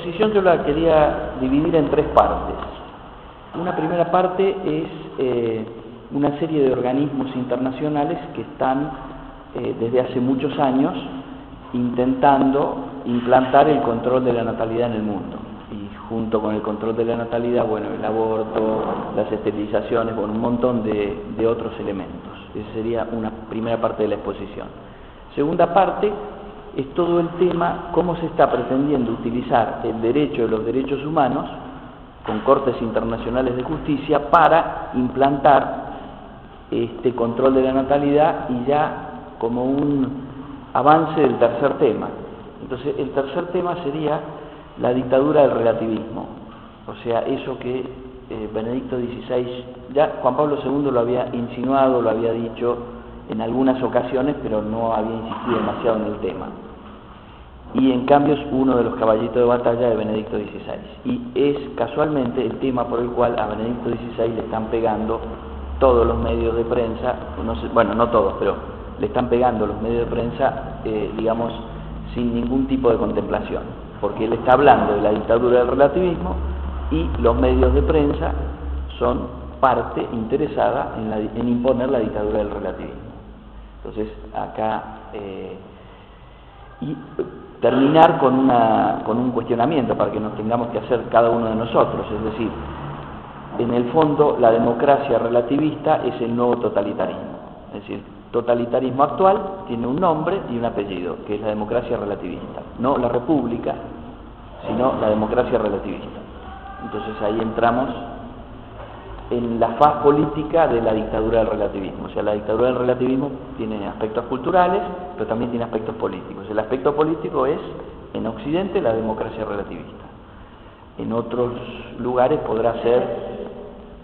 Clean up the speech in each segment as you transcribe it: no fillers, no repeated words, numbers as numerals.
exposición yo la quería dividir en tres partes. Una primera parte es una serie de organismos internacionales que están desde hace muchos años intentando implantar el control de la natalidad en el mundo. Y junto con el control de la natalidad, bueno, el aborto, las esterilizaciones, bueno, un montón de otros elementos. Esa sería una primera parte de la exposición. Segunda parte es todo el tema, cómo se está pretendiendo utilizar el derecho de los derechos humanos con cortes internacionales de justicia para implantar este control de la natalidad y ya como un avance del tercer tema. Entonces, el tercer tema sería la dictadura del relativismo, o sea, eso que Benedicto XVI, ya Juan Pablo II lo había insinuado, lo había dicho en algunas ocasiones, pero no había insistido demasiado en el tema. Y en cambio es uno de los caballitos de batalla de Benedicto XVI. Y es casualmente el tema por el cual a Benedicto XVI le están pegando todos los medios de prensa, bueno, no todos, pero le están pegando los medios de prensa, digamos, sin ningún tipo de contemplación, porque él está hablando de la dictadura del relativismo y los medios de prensa son parte interesada en imponer la dictadura del relativismo. Entonces, acá, y terminar con un cuestionamiento para que nos tengamos que hacer cada uno de nosotros, es decir, en el fondo la democracia relativista es el nuevo totalitarismo, es decir, totalitarismo actual tiene un nombre y un apellido, que es la democracia relativista, no la república, sino la democracia relativista. Entonces ahí entramos en la faz política de la dictadura del relativismo. O sea, la dictadura del relativismo tiene aspectos culturales, pero también tiene aspectos políticos. El aspecto político es, en Occidente, la democracia relativista. En otros lugares podrá ser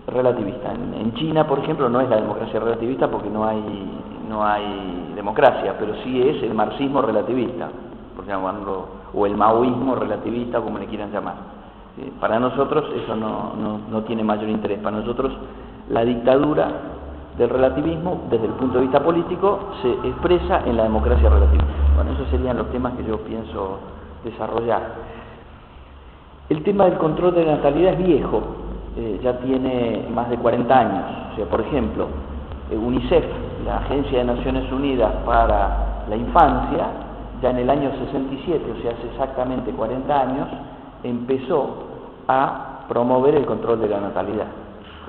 relativista. En China, por ejemplo, no es la democracia relativista porque no hay democracia, pero sí es el marxismo relativista, por llamarlo, o el maoísmo relativista, como le quieran llamar. Para nosotros eso no tiene mayor interés. Para nosotros la dictadura del relativismo, desde el punto de vista político, se expresa en la democracia relativista. Bueno, esos serían los temas que yo pienso desarrollar. El tema del control de la natalidad es viejo, ya tiene más de 40 años. O sea, por ejemplo, UNICEF, la Agencia de Naciones Unidas para la Infancia, ya en el año 67, o sea, hace exactamente 40 años, empezó a promover el control de la natalidad.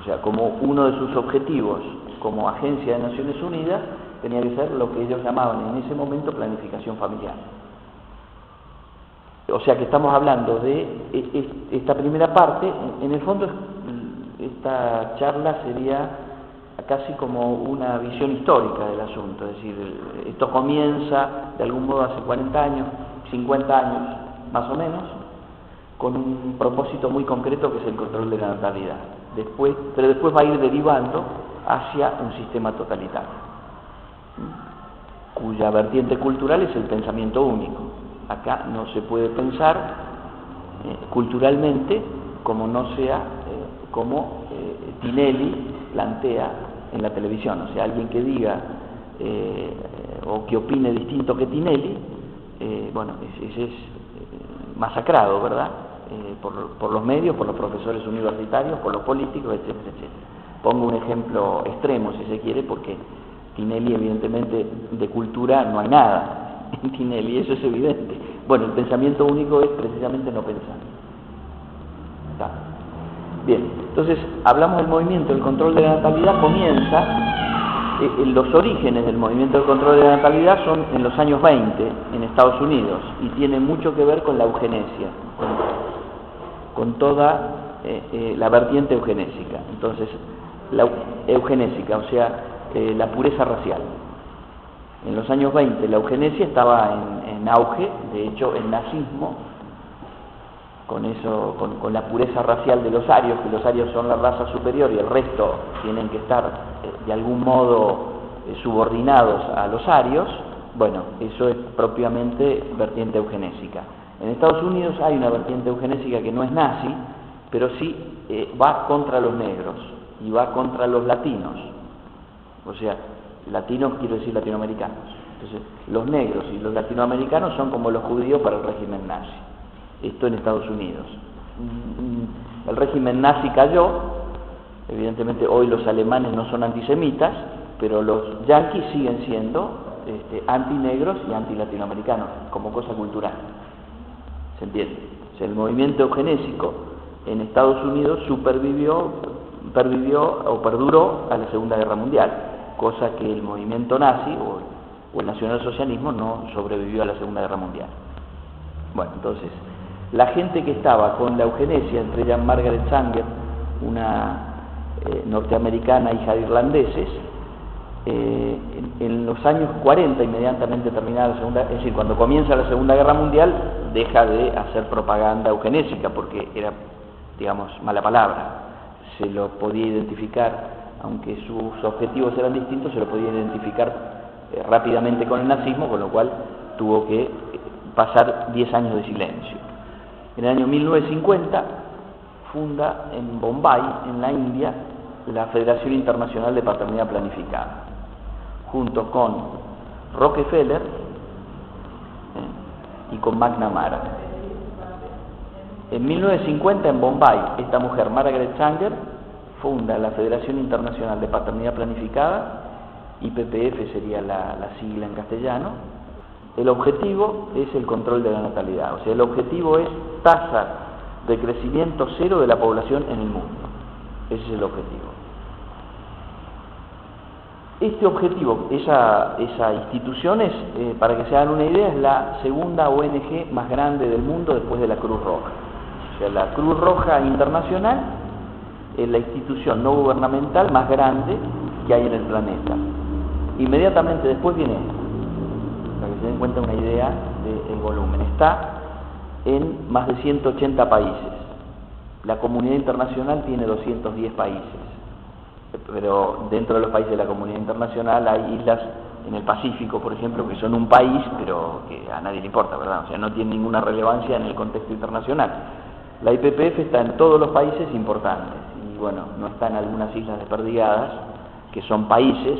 O sea, como uno de sus objetivos como Agencia de Naciones Unidas tenía que ser lo que ellos llamaban en ese momento planificación familiar. O sea que estamos hablando de esta primera parte. En el fondo esta charla sería casi como una visión histórica del asunto, es decir, esto comienza de algún modo hace 40 años, 50 años más o menos, con un propósito muy concreto que es el control de la natalidad. Pero después va a ir derivando hacia un sistema totalitario, cuya vertiente cultural es el pensamiento único. Acá no se puede pensar culturalmente como no sea como Tinelli plantea en la televisión. O sea, alguien que diga o que opine distinto que Tinelli, bueno, ese es masacrado, ¿verdad? Por los medios, por los profesores universitarios, por los políticos, etcétera, etcétera. Pongo un ejemplo extremo, si se quiere, porque Tinelli, evidentemente, de cultura no hay nada en Tinelli, eso es evidente. Bueno, el pensamiento único es precisamente no pensar. ¿Está? Bien, entonces, hablamos del movimiento, el control de la natalidad comienza, los orígenes del movimiento del control de la natalidad son en los años 20 en Estados Unidos y tiene mucho que ver con la eugenesia, con toda la vertiente eugenésica. Entonces, la eugenésica, o sea, la pureza racial. En los años 20 la eugenesia estaba en auge, de hecho el nazismo, con la pureza racial de los arios, que los arios son la raza superior y el resto tienen que estar de algún modo subordinados a los arios. Bueno, eso es propiamente vertiente eugenésica. En Estados Unidos hay una vertiente eugenésica que no es nazi, pero sí va contra los negros y va contra los latinos. O sea, latinos quiero decir latinoamericanos. Entonces, los negros y los latinoamericanos son como los judíos para el régimen nazi. esto en Estados Unidos. El régimen nazi cayó, evidentemente hoy los alemanes no son antisemitas, pero los yanquis siguen siendo antinegros y antilatinoamericanos, como cosa cultural. ¿Se entiende? O sea, el movimiento eugenésico en Estados Unidos perduró a la Segunda Guerra Mundial, cosa que el movimiento nazi o el nacionalsocialismo no sobrevivió a la Segunda Guerra Mundial. Bueno, entonces, la gente que estaba con la eugenesia, entre ellas Margaret Sanger, una norteamericana hija de irlandeses, en los años 40, inmediatamente terminada la Segunda, es decir, cuando comienza la Segunda Guerra Mundial, deja de hacer propaganda eugenésica, porque era, digamos, mala palabra. Se lo podía identificar, aunque sus objetivos eran distintos, se lo podía identificar rápidamente con el nazismo, con lo cual tuvo que pasar 10 años de silencio. En el año 1950 funda en Bombay, en la India, la Federación Internacional de Paternidad Planificada, junto con Rockefeller y con McNamara. En 1950 en Bombay, esta mujer, Margaret Sanger, funda la Federación Internacional de Paternidad Planificada, IPPF sería la sigla en castellano. El objetivo es el control de la natalidad, o sea, el objetivo es tasa de crecimiento cero de la población en el mundo. Ese es el objetivo. Este objetivo, esa institución es, para que se hagan una idea, es la segunda ONG más grande del mundo después de la Cruz Roja. O sea, la Cruz Roja Internacional es la institución no gubernamental más grande que hay en el planeta. Inmediatamente después viene esto, para que se den cuenta una idea del volumen. Está en más de 180 países. La comunidad internacional tiene 210 países. Pero dentro de los países de la comunidad internacional hay islas en el Pacífico, por ejemplo, que son un país, pero que a nadie le importa, ¿verdad? O sea, no tiene ninguna relevancia en el contexto internacional. La IPPF está en todos los países importantes, y bueno, no está en algunas islas desperdigadas, que son países,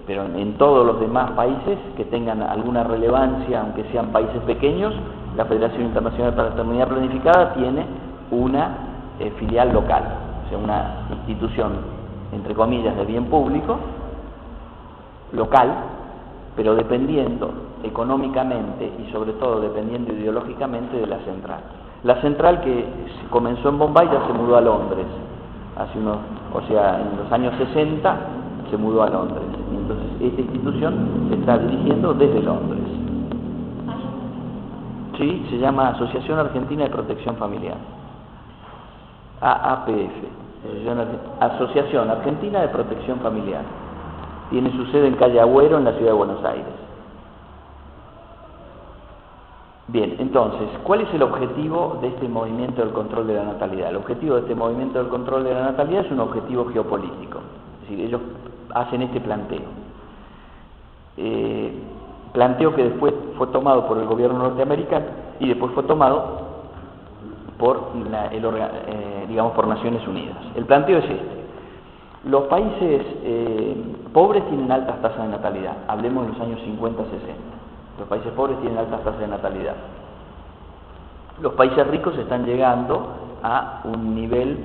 pero en todos los demás países que tengan alguna relevancia, aunque sean países pequeños, la Federación Internacional de Paternidad Planificada tiene una filial local. O sea, una institución, entre comillas, de bien público, local, pero dependiendo económicamente y sobre todo dependiendo ideológicamente de la central. La central que comenzó en Bombay ya se mudó a Londres, en los años 60 se mudó a Londres. Y entonces esta institución se está dirigiendo desde Londres. Sí, se llama Asociación Argentina de Protección Familiar. AAPF, Asociación Argentina de Protección Familiar. Tiene su sede en calle Agüero, en la ciudad de Buenos Aires. Bien, entonces, ¿cuál es el objetivo de este movimiento del control de la natalidad? El objetivo de este movimiento del control de la natalidad es un objetivo geopolítico. Es decir, ellos hacen este planteo. Planteo que después fue tomado por el gobierno norteamericano y después fue tomado por por Naciones Unidas. El planteo es este. Los países pobres tienen altas tasas de natalidad. Hablemos de los años 50-60. Los países pobres tienen altas tasas de natalidad. Los países ricos están llegando a un nivel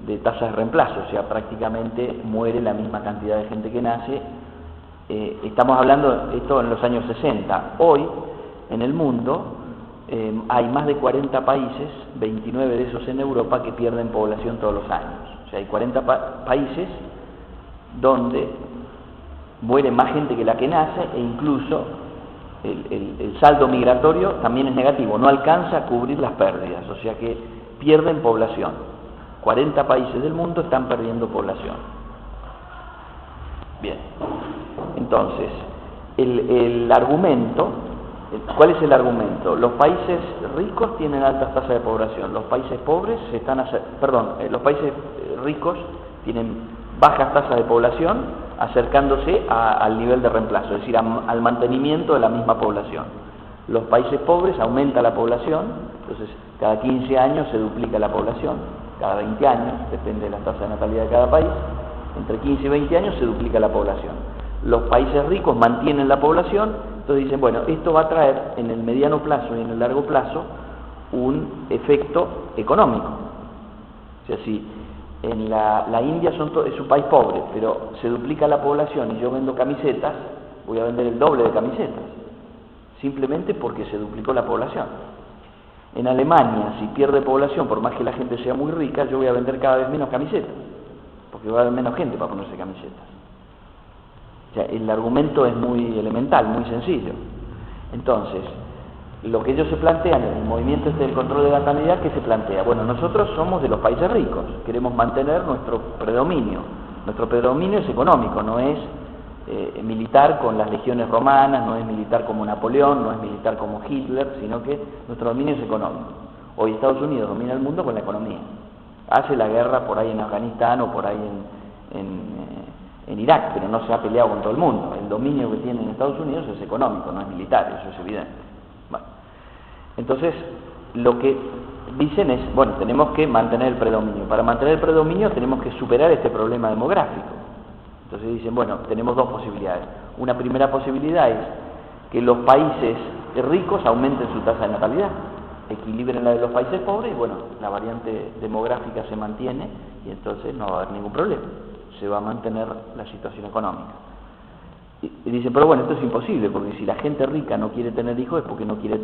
de tasas de reemplazo, o sea, prácticamente muere la misma cantidad de gente que nace. Estamos hablando de esto en los años 60. Hoy, en el mundo, hay más de 40 países, 29 de esos en Europa, que pierden población todos los años. O sea, hay 40 países donde muere más gente que la que nace, e incluso el saldo migratorio también es negativo, no alcanza a cubrir las pérdidas, o sea que pierden población. 40 países del mundo están perdiendo población. Bien, entonces, el argumento, ¿cuál es el argumento? Los países ricos tienen altas tasas de población, los países pobres los países ricos tienen bajas tasas de población, acercándose al nivel de reemplazo, es decir, al mantenimiento de la misma población. Los países pobres aumenta la población, entonces cada 15 años se duplica la población, cada 20 años, depende de la tasa de natalidad de cada país, entre 15 y 20 años se duplica la población. Los países ricos mantienen la población, Entonces dicen, bueno, esto va a traer en el mediano plazo y en el largo plazo un efecto económico. O sea, si en la India es un país pobre, pero se duplica la población y yo vendo camisetas, voy a vender el doble de camisetas, simplemente porque se duplicó la población. En Alemania, si pierde población, por más que la gente sea muy rica, yo voy a vender cada vez menos camisetas, porque va a haber menos gente para ponerse camisetas. O sea, el argumento es muy elemental, muy sencillo. Entonces, lo que ellos se plantean en el movimiento del control de la natalidad, ¿qué se plantea? Bueno, nosotros somos de los países ricos, queremos mantener nuestro predominio. Nuestro predominio es económico, no es militar con las legiones romanas, no es militar como Napoleón, no es militar como Hitler, sino que nuestro dominio es económico. Hoy Estados Unidos domina el mundo con la economía. Hace la guerra por ahí en Afganistán o por ahí en Irak, pero no se ha peleado con todo el mundo. El dominio que tiene en Estados Unidos es económico, no es militar, eso es evidente. Bueno, entonces, lo que dicen es, bueno, tenemos que mantener el predominio. Para mantener el predominio tenemos que superar este problema demográfico. Entonces dicen, bueno, tenemos dos posibilidades. Una primera posibilidad es que los países ricos aumenten su tasa de natalidad, equilibren la de los países pobres y, bueno, la variante demográfica se mantiene y entonces no va a haber ningún problema. Se va a mantener la situación económica. Y dicen, pero bueno, esto es imposible, porque si la gente rica no quiere tener hijos es porque no quiere,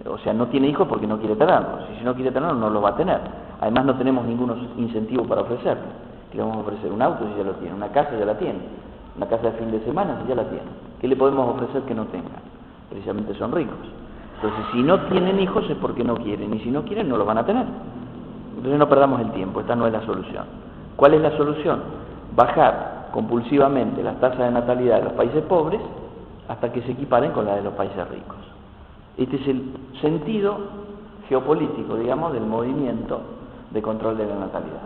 o sea, no tiene hijos porque no quiere tenerlos. Y si no quiere tenerlos, no los va a tener. Además, no tenemos ningún incentivo para ofrecerlo. ¿Qué le vamos a ofrecer? Un auto si ya lo tiene, una casa ya la tiene, una casa de fin de semana si ya la tiene. ¿Qué le podemos ofrecer que no tenga? Precisamente son ricos. Entonces, si no tienen hijos es porque no quieren, y si no quieren no los van a tener. Entonces no perdamos el tiempo, esta no es la solución. ¿Cuál es la solución? Bajar compulsivamente las tasas de natalidad de los países pobres hasta que se equiparen con la de los países ricos. Este es el sentido geopolítico, digamos, del movimiento de control de la natalidad.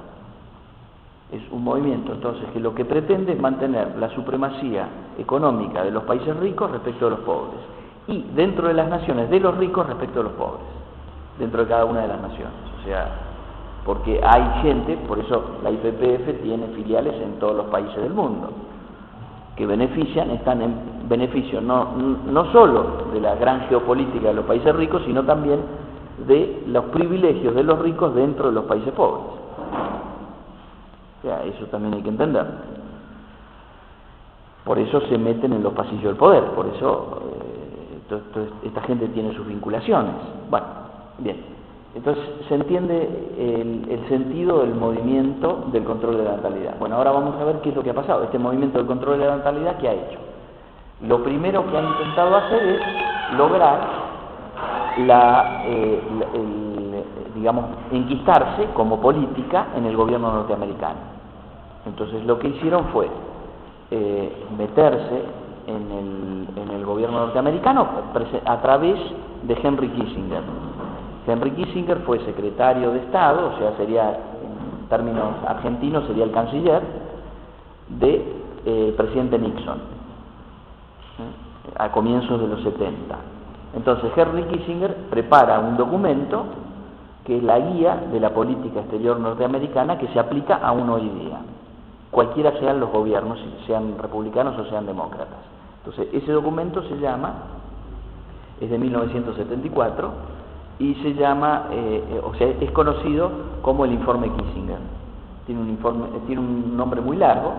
Es un movimiento, entonces, que lo que pretende es mantener la supremacía económica de los países ricos respecto de los pobres, y dentro de las naciones de los ricos respecto de los pobres, dentro de cada una de las naciones. O sea, porque hay gente, por eso la IPPF tiene filiales en todos los países del mundo, que están en beneficio no solo de la gran geopolítica de los países ricos, sino también de los privilegios de los ricos dentro de los países pobres. O sea, eso también hay que entender. Por eso se meten en los pasillos del poder, por eso esta gente tiene sus vinculaciones. Bueno, bien. Entonces se entiende el sentido del movimiento del control de la natalidad. Bueno, ahora vamos a ver qué es lo que ha pasado. Este movimiento del control de la natalidad, ¿qué ha hecho? Lo primero que han intentado hacer es lograr digamos, enquistarse como política en el gobierno norteamericano. Entonces lo que hicieron fue meterse en el gobierno norteamericano a través de Henry Kissinger. Henry Kissinger fue secretario de Estado, o sea, sería, en términos argentinos, sería el canciller del presidente Nixon, a comienzos de los 70. Entonces Henry Kissinger prepara un documento que es la guía de la política exterior norteamericana que se aplica aún hoy día, cualquiera sean los gobiernos, sean republicanos o sean demócratas. Entonces ese documento es de 1974 y se llama, o sea, es conocido como el informe Kissinger. Tiene un nombre muy largo,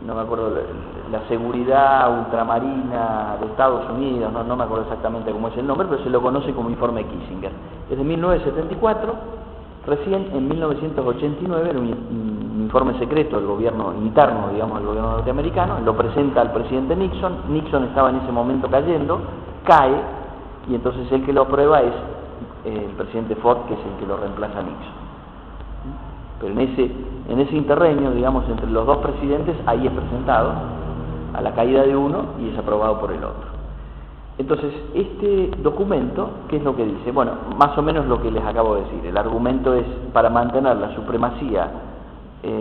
no me acuerdo, la seguridad ultramarina de Estados Unidos, no me acuerdo exactamente cómo es el nombre, pero se lo conoce como informe Kissinger. Es de 1974, recién en 1989 era un informe secreto del gobierno interno, digamos, del gobierno norteamericano, lo presenta al presidente Nixon estaba en ese momento cayendo, cae, y entonces el que lo aprueba es el presidente Ford, que es el que lo reemplaza a Nixon. Pero en ese interreño, digamos, entre los dos presidentes, ahí es presentado a la caída de uno y es aprobado por el otro. Entonces, este documento, ¿qué es lo que dice? Bueno, más o menos lo que les acabo de decir. El argumento es, para mantener la supremacía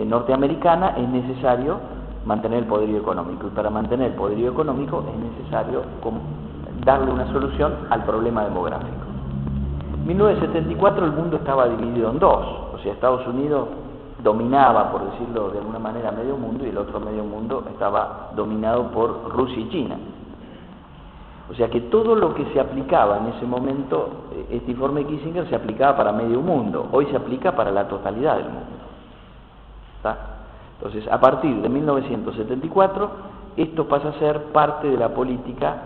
norteamericana es necesario mantener el poderío económico, y para mantener el poderío económico es necesario darle una solución al problema demográfico. En 1974 el mundo estaba dividido en dos, o sea, Estados Unidos dominaba, por decirlo de alguna manera, medio mundo, y el otro medio mundo estaba dominado por Rusia y China. O sea que todo lo que se aplicaba en ese momento, este informe de Kissinger se aplicaba para medio mundo, hoy se aplica para la totalidad del mundo. ¿Está? Entonces, a partir de 1974, esto pasa a ser parte de la política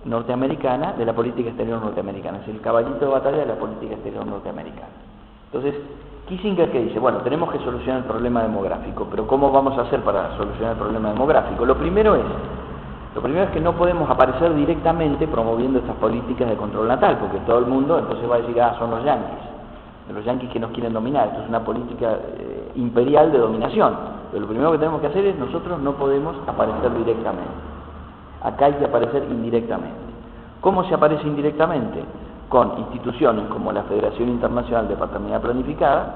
norteamericana, de la política exterior norteamericana, es el caballito de batalla de la política exterior norteamericana. Entonces, Kissinger, ¿qué dice? Bueno, tenemos que solucionar el problema demográfico, pero ¿cómo vamos a hacer para solucionar el problema demográfico? Lo primero es que no podemos aparecer directamente promoviendo estas políticas de control natal, porque todo el mundo entonces va a decir, son los yanquis que nos quieren dominar, esto es una política imperial de dominación. Pero lo primero que tenemos que hacer es, nosotros no podemos aparecer directamente. Acá hay que aparecer indirectamente. ¿Cómo se aparece indirectamente? Con instituciones como la Federación Internacional de Paternidad Planificada,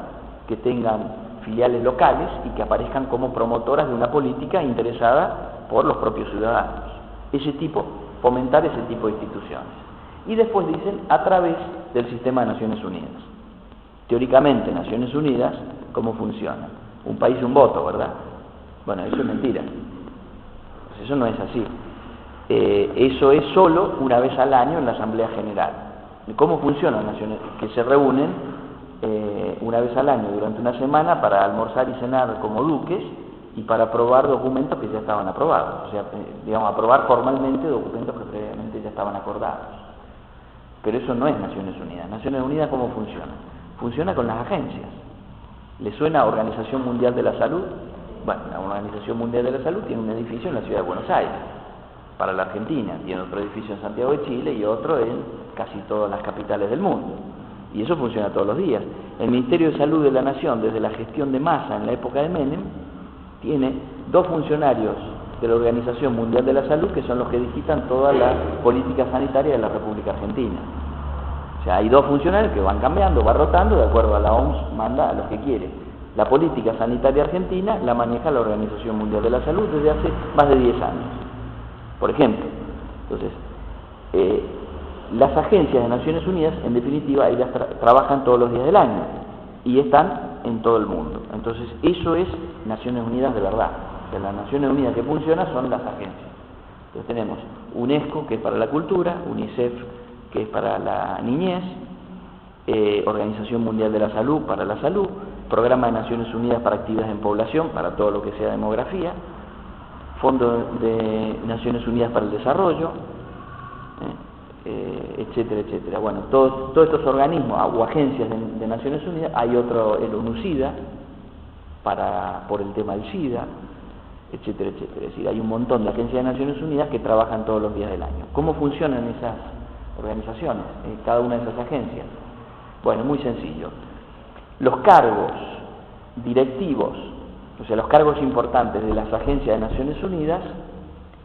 que tengan filiales locales y que aparezcan como promotoras de una política interesada por los propios ciudadanos. Fomentar ese tipo de instituciones. Y después dicen, a través del sistema de Naciones Unidas. Teóricamente, Naciones Unidas, ¿cómo funciona? Un país, un voto, ¿verdad? Bueno, eso es mentira. Pues eso no es así. Eso es solo una vez al año en la Asamblea General. ¿Cómo funciona Naciones? Que se reúnen una vez al año durante una semana para almorzar y cenar como duques y para aprobar documentos que ya estaban aprobados, o sea, aprobar formalmente documentos que previamente ya estaban acordados. Pero eso no es Naciones Unidas. Naciones Unidas, ¿cómo funciona? Funciona con las agencias. ¿Le suena a Organización Mundial de la Salud? Bueno, la Organización Mundial de la Salud tiene un edificio en la ciudad de Buenos Aires, para la Argentina, tiene otro edificio en Santiago de Chile y otro en casi todas las capitales del mundo. Y eso funciona todos los días. El Ministerio de Salud de la Nación, desde la gestión de Massa en la época de Menem, tiene 2 funcionarios de la Organización Mundial de la Salud que son los que digitan toda la política sanitaria de la República Argentina. O sea, hay 2 funcionarios que van cambiando, van rotando, de acuerdo a la OMS, manda a los que quiere. La política sanitaria argentina la maneja la Organización Mundial de la Salud desde hace más de 10 años, por ejemplo. Entonces, las agencias de Naciones Unidas, en definitiva, ellas trabajan todos los días del año y están en todo el mundo. Entonces, eso es Naciones Unidas de verdad. O sea, las Naciones Unidas que funcionan son las agencias. Entonces tenemos UNESCO, que es para la cultura, UNICEF, que es para la niñez, Organización Mundial de la Salud para la salud, Programa de Naciones Unidas para actividades en población, para todo lo que sea demografía, Fondo de Naciones Unidas para el Desarrollo, etcétera, etcétera. Bueno, todos estos organismos o agencias de Naciones Unidas, hay otro, el ONU-SIDA, por el tema del SIDA, etcétera, etcétera. Es decir, hay un montón de agencias de Naciones Unidas que trabajan todos los días del año. ¿Cómo funcionan esas organizaciones, cada una de esas agencias? Bueno, muy sencillo. Los cargos directivos, o sea, los cargos importantes de las agencias de Naciones Unidas,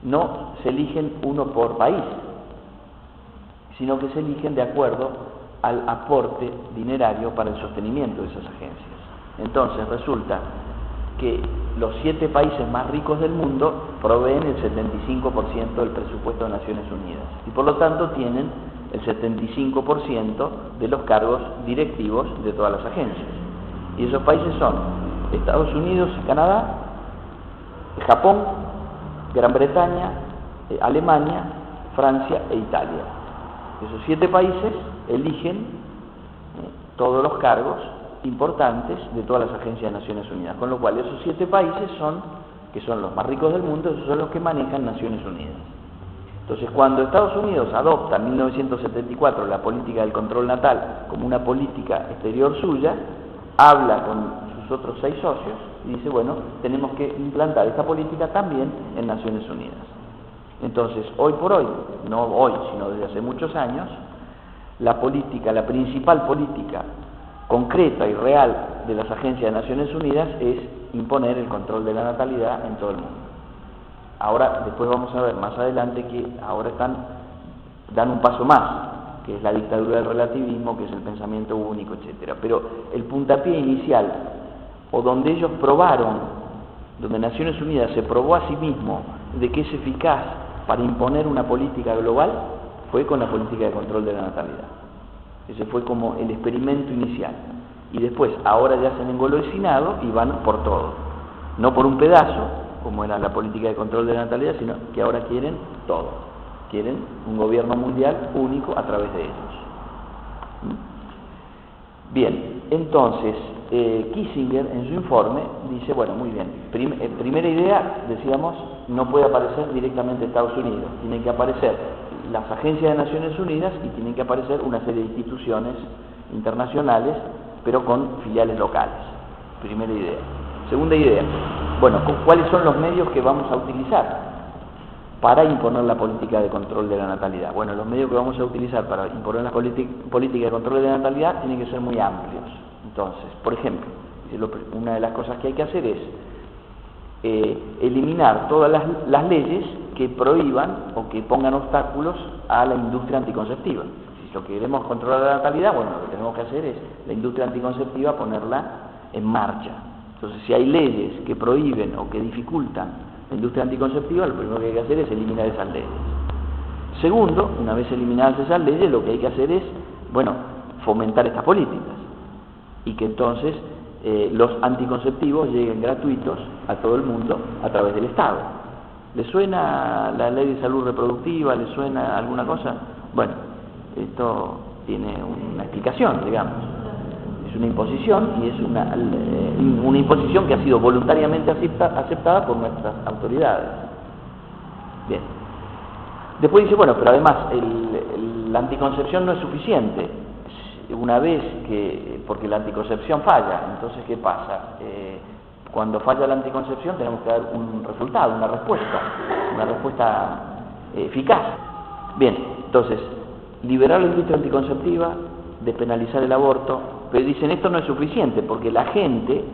no se eligen uno por país, sino que se eligen de acuerdo al aporte dinerario para el sostenimiento de esas agencias. Entonces resulta que los 7 países más ricos del mundo proveen el 75% del presupuesto de Naciones Unidas y por lo tanto tienen el 75% de los cargos directivos de todas las agencias. Y esos países son Estados Unidos y Canadá, Japón, Gran Bretaña, Alemania, Francia e Italia. Esos 7 países eligen todos los cargos importantes de todas las agencias de Naciones Unidas, con lo cual esos 7 países que son los más ricos del mundo, esos son los que manejan Naciones Unidas. Entonces, cuando Estados Unidos adopta en 1974 la política del control natal como una política exterior suya, habla con sus otros 6 socios y dice, bueno, tenemos que implantar esta política también en Naciones Unidas. Entonces, hoy por hoy, no hoy, sino desde hace muchos años, la principal política concreta y real de las agencias de Naciones Unidas es imponer el control de la natalidad en todo el mundo. Ahora, después vamos a ver más adelante que ahora dan un paso más, que es la dictadura del relativismo, que es el pensamiento único, etcétera. Pero el puntapié inicial, o donde ellos probaron, donde Naciones Unidas se probó a sí mismo de que es eficaz para imponer una política global, fue con la política de control de la natalidad. Ese fue como el experimento inicial. Y después, ahora ya se han engolosinado y van por todo. No por un pedazo, como era la política de control de la natalidad, sino que ahora quieren todo. quieren un gobierno mundial único a través de ellos. Bien, entonces Kissinger en su informe dice, bueno, muy bien, primera idea, decíamos, no puede aparecer directamente Estados Unidos, tienen que aparecer las agencias de Naciones Unidas y tienen que aparecer una serie de instituciones internacionales, pero con filiales locales. Primera idea. Segunda idea, bueno, ¿cuáles son los medios que vamos a utilizar para imponer la política de control de la natalidad? Bueno, los medios que vamos a utilizar para imponer la política de control de la natalidad tienen que ser muy amplios. Entonces, por ejemplo, una de las cosas que hay que hacer es eliminar todas las leyes que prohíban o que pongan obstáculos a la industria anticonceptiva. Si lo que queremos controlar la natalidad, bueno, lo que tenemos que hacer es la industria anticonceptiva ponerla en marcha. Entonces, si hay leyes que prohíben o que dificultan la industria anticonceptiva, lo primero que hay que hacer es eliminar esas leyes. Segundo, una vez eliminadas esas leyes, lo que hay que hacer es, bueno, fomentar estas políticas y que entonces los anticonceptivos lleguen gratuitos a todo el mundo a través del Estado. ¿Le suena la ley de salud reproductiva? ¿Le suena alguna cosa? Bueno, esto tiene una explicación, digamos. Es una imposición y es una imposición que ha sido voluntariamente aceptada por nuestras autoridades. Bien. Después dice, bueno, pero además la anticoncepción no es suficiente. Una vez porque la anticoncepción falla, entonces ¿qué pasa? Cuando falla la anticoncepción tenemos que dar un resultado, una respuesta eficaz. Bien, entonces, liberar la industria anticonceptiva, despenalizar el aborto, pero dicen esto no es suficiente porque la gente,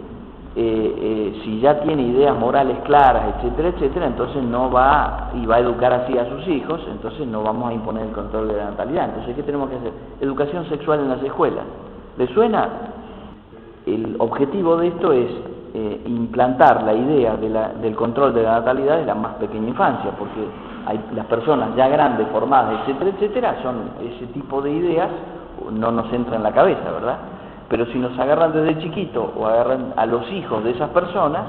si ya tiene ideas morales claras, etcétera, etcétera, entonces no va y va a educar así a sus hijos, entonces no vamos a imponer el control de la natalidad. Entonces, ¿qué tenemos que hacer? Educación sexual en las escuelas. ¿Le suena? El objetivo de esto es implantar la idea del control de la natalidad de la más pequeña infancia, porque las personas ya grandes, formadas, etcétera, etcétera, ese tipo de ideas no nos entra en la cabeza, ¿verdad? Pero si nos agarran desde chiquito o agarran a los hijos de esas personas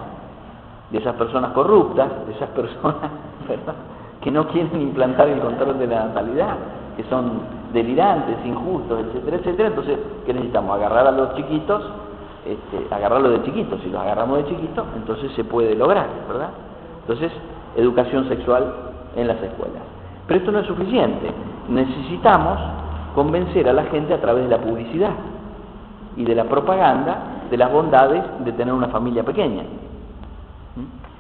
corruptas, de esas personas, ¿verdad?, que no quieren implantar el control de la natalidad, que son delirantes, injustos, etcétera, etcétera, entonces, ¿qué necesitamos? Agarrar a los chiquitos, agarrarlos de chiquitos. Si los agarramos de chiquitos, entonces se puede lograr, ¿verdad? Entonces, educación sexual en las escuelas. Pero esto no es suficiente. Necesitamos convencer a la gente a través de la publicidad y de la propaganda de las bondades de tener una familia pequeña.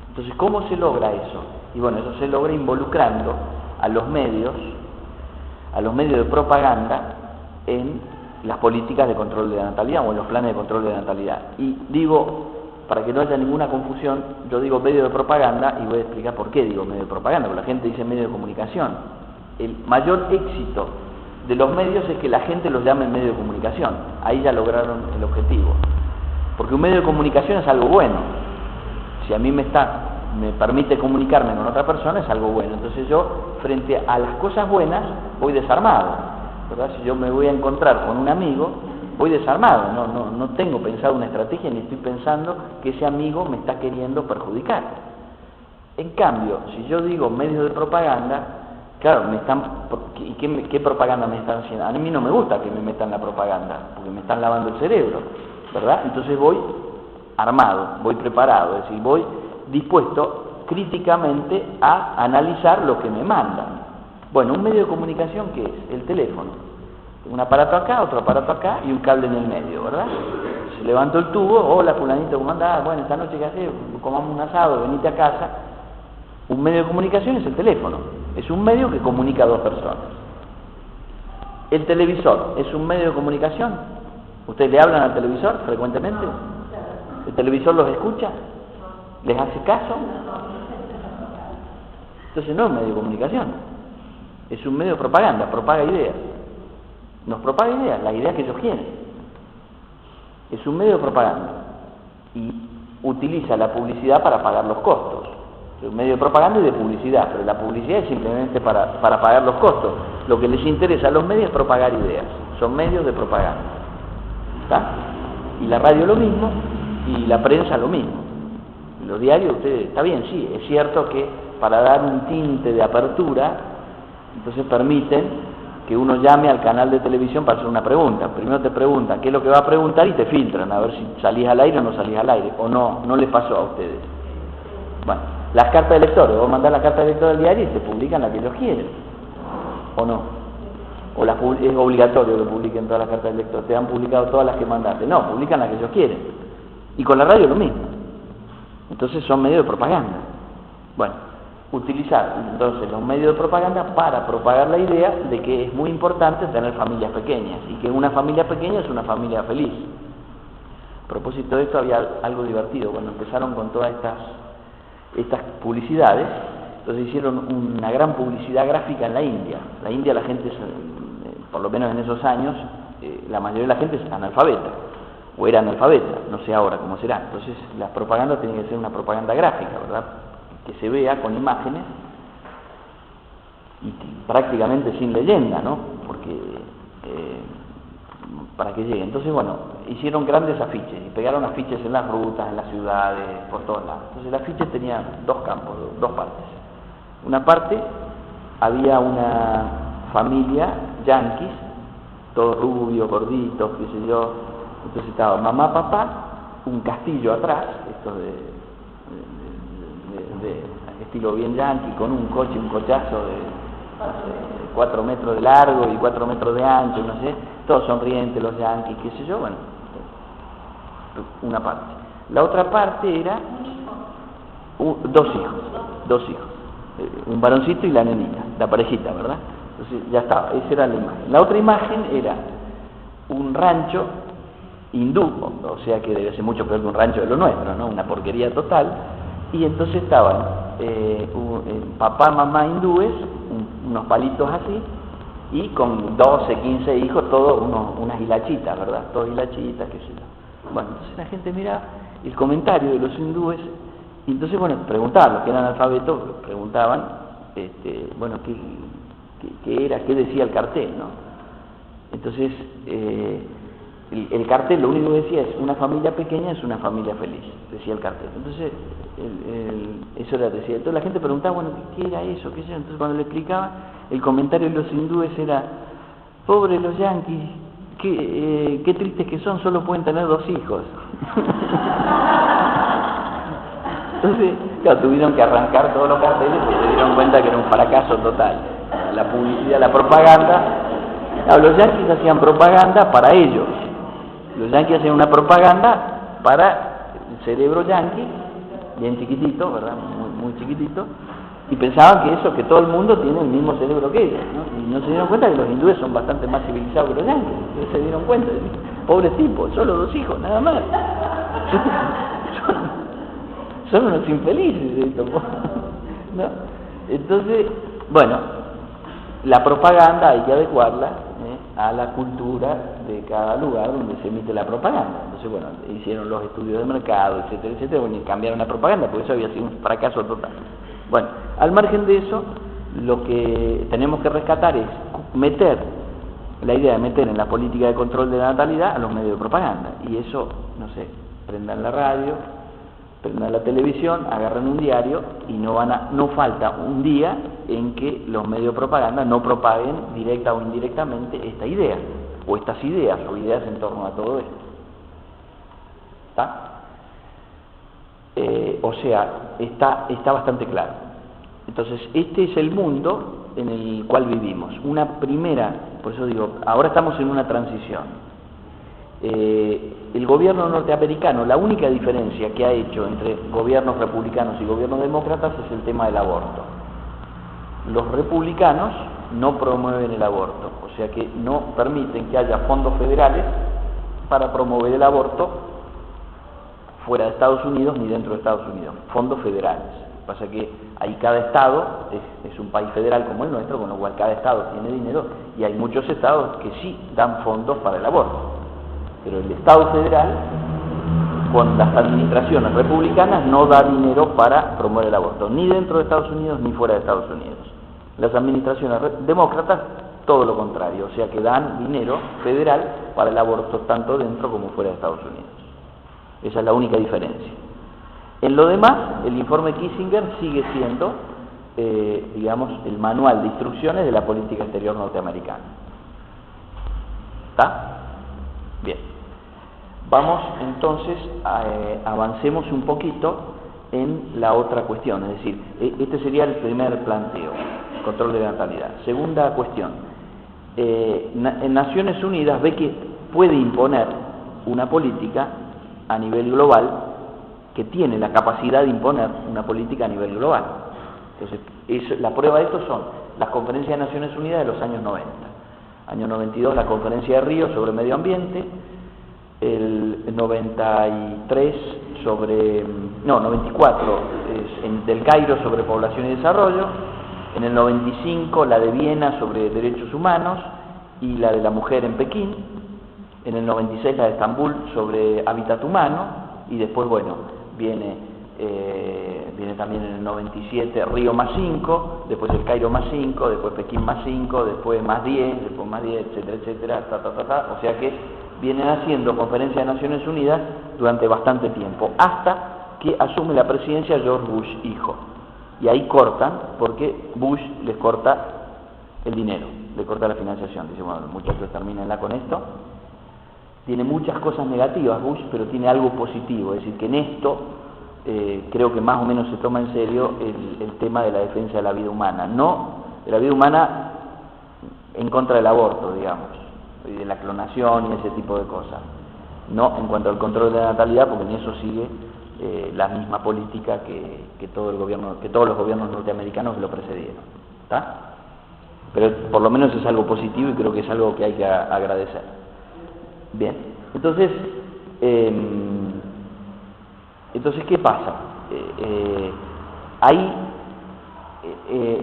Entonces, ¿cómo se logra eso? Y bueno, eso se logra involucrando a los medios de propaganda en las políticas de control de la natalidad o en los planes de control de la natalidad. Y digo, para que no haya ninguna confusión, yo digo medio de propaganda y voy a explicar por qué digo medio de propaganda, porque la gente dice medio de comunicación. El mayor éxito de los medios es que la gente los llame medio de comunicación. Ahí ya lograron el objetivo. Porque un medio de comunicación es algo bueno. Si a mí me permite comunicarme con otra persona, es algo bueno. Entonces yo, frente a las cosas buenas, voy desarmado, ¿verdad? Si yo me voy a encontrar con un amigo, voy desarmado. No tengo pensado una estrategia, ni estoy pensando que ese amigo me está queriendo perjudicar. En cambio, si yo digo medios de propaganda, claro, ¿y qué propaganda me están haciendo? A mí no me gusta que me metan la propaganda, porque me están lavando el cerebro, ¿verdad? Entonces voy armado, voy preparado, es decir, voy dispuesto críticamente a analizar lo que me mandan. Bueno, un medio de comunicación, ¿qué es? El teléfono. Un aparato acá, otro aparato acá y un cable en el medio, ¿verdad? Se levanto el tubo, hola fulanito, ¿cómo andás? Bueno, esta noche, ¿qué haces? Comamos un asado, venite a casa. Un medio de comunicación es el teléfono. Es un medio que comunica a dos personas. El televisor es un medio de comunicación. ¿Ustedes le hablan al televisor frecuentemente? ¿El televisor los escucha? ¿Les hace caso? Entonces no es un medio de comunicación. Es un medio de propaganda, propaga ideas. Nos propaga ideas, las ideas que ellos quieren. Es un medio de propaganda. Y utiliza la publicidad para pagar los costos. Es un medio de propaganda y de publicidad, pero la publicidad es simplemente para pagar los costos. Lo que les interesa a los medios es propagar ideas. Son medios de propaganda. ¿Está? Y la radio lo mismo, y la prensa lo mismo. Los diarios, está bien, sí, es cierto que para dar un tinte de apertura, Entonces permiten que uno llame al canal de televisión para hacer una pregunta. Primero te preguntan qué es lo que va a preguntar y te filtran a ver si salís al aire o no salís al aire, o no les pasó a ustedes. Bueno, las cartas de lectores, vos mandás la carta de lector del diario y te publican la que ellos quieren, ¿o no? O es obligatorio que publiquen todas las cartas de lector, te han publicado todas las que mandaste. No, publican las que ellos quieren. Y con la radio lo mismo. Entonces son medios de propaganda. Bueno, utilizar entonces los medios de propaganda para propagar la idea de que es muy importante tener familias pequeñas y que una familia pequeña es una familia feliz. A propósito de esto, había algo divertido cuando empezaron con todas estas publicidades. Entonces hicieron una gran publicidad gráfica en la India. La India, la gente, por lo menos en esos años, la mayoría de la gente es analfabeta, o era analfabeta, no sé ahora cómo será. Entonces la propaganda tiene que ser una propaganda gráfica, ¿verdad? Que se vea con imágenes y prácticamente sin leyenda, ¿no? Porque para que llegue. Entonces, bueno, hicieron grandes afiches y pegaron afiches en las rutas, en las ciudades, por todos lados. Entonces el afiche tenía dos campos, dos partes. Una parte había una familia yanquis, todos rubios, gorditos, qué sé yo. Entonces estaba mamá, papá, un castillo atrás, esto de estilo bien yanqui, con un cochazo de 4 metros de largo y 4 metros de ancho, no sé, todos sonrientes los yanquis, qué sé yo. Bueno, una parte. La otra parte era dos hijos, un varoncito y la nenita, la parejita, ¿verdad? Entonces ya estaba, esa era la imagen. La otra imagen era un rancho hindú, o sea que debe ser mucho peor que un rancho de lo nuestro, ¿no? Una porquería total. Y entonces estaban papá, mamá hindúes, unos palitos así, y con 12, 15 hijos, todos unas hilachitas, ¿verdad? Todos hilachitas, qué sé yo. Bueno, entonces la gente miraba el comentario de los hindúes, y entonces, bueno, preguntaban, los que eran alfabetos, preguntaban, bueno, qué era, qué decía el cartel, ¿no? Entonces, el cartel lo único que decía es: una familia pequeña es una familia feliz, decía el cartel. Entonces, eso era, decía. Entonces la gente preguntaba, bueno, ¿qué era eso? ¿Qué es eso? Entonces cuando le explicaba, el comentario de los hindúes era: pobres los yanquis, qué tristes que son, solo pueden tener 2 hijos. Entonces, claro, tuvieron que arrancar todos los carteles porque se dieron cuenta que era un fracaso total. La publicidad, la propaganda. Claro, los yanquis hacían propaganda para ellos. Los yanquis hacían una propaganda para el cerebro yanqui, bien chiquitito, ¿verdad? Muy chiquitito, y pensaban que todo el mundo tiene el mismo cerebro que ellos, ¿no? Y no se dieron cuenta que los hindúes son bastante más civilizados que los yanquis. Entonces se dieron cuenta, pobres tipos, solo 2 hijos, nada más. Son unos infelices, ¿no? Entonces, bueno, la propaganda hay que adecuarla a la cultura de cada lugar donde se emite la propaganda. Entonces, bueno, hicieron los estudios de mercado, etcétera, etcétera, bueno, y cambiaron la propaganda, porque eso había sido un fracaso total. Bueno, al margen de eso, lo que tenemos que rescatar es la idea de meter en la política de control de la natalidad a los medios de propaganda. Y eso, no sé, prendan la radio, prendan la televisión, agarran un diario y no falta un día en que los medios de propaganda no propaguen directa o indirectamente esta idea, o estas ideas, o ideas en torno a todo esto. ¿Está? O sea, está bastante claro. Entonces, este es el mundo en el cual vivimos. Una primera, por eso digo, ahora estamos en una transición. El gobierno norteamericano, la única diferencia que ha hecho entre gobiernos republicanos y gobiernos demócratas es el tema del aborto. Los republicanos no promueven el aborto, o sea que no permiten que haya fondos federales para promover el aborto fuera de Estados Unidos ni dentro de Estados Unidos, fondos federales. Lo que pasa es que ahí cada estado es un país federal como el nuestro, con lo cual cada estado tiene dinero, y hay muchos estados que sí dan fondos para el aborto. Pero el Estado federal, con las administraciones republicanas, no da dinero para promover el aborto, ni dentro de Estados Unidos ni fuera de Estados Unidos. Las administraciones demócratas, todo lo contrario, o sea que dan dinero federal para el aborto tanto dentro como fuera de Estados Unidos. Esa es la única diferencia. En lo demás, el informe Kissinger sigue siendo digamos, el manual de instrucciones de la política exterior norteamericana. ¿Está? Bien. Vamos entonces, avancemos un poquito en la otra cuestión, es decir, este sería el primer planteo, control de la natalidad. Segunda cuestión, en Naciones Unidas ve que puede imponer una política a nivel global, que tiene la capacidad de imponer una política a nivel global. Entonces, la prueba de esto son las conferencias de Naciones Unidas de los años 90. Año 92 la conferencia de Río sobre medio ambiente, el 93 94 del Cairo sobre población y desarrollo, en el 95 la de Viena sobre derechos humanos y la de la mujer en Pekín, en el 96 la de Estambul sobre hábitat humano, y después, bueno, viene también en el 97 Río más 5, después el Cairo más 5, después Pekín más 5, después más 10, después más 10, etcétera, etcétera, o sea que vienen haciendo conferencias de Naciones Unidas durante bastante tiempo, hasta que asume la presidencia George Bush hijo, y ahí cortan, porque Bush les corta el dinero, le corta la financiación. Dice, bueno, muchachos, termínenla con esto. Tiene muchas cosas negativas Bush, pero tiene algo positivo, es decir, que en esto creo que más o menos se toma en serio el tema de la defensa de la vida humana, no de la vida humana en contra del aborto, digamos, y de la clonación y ese tipo de cosas, no en cuanto al control de la natalidad, porque en eso sigue la misma política que todos los gobiernos norteamericanos que lo precedieron, ¿está? Pero por lo menos es algo positivo y creo que es algo que hay que agradecer. Bien, entonces ¿qué pasa? Ahí,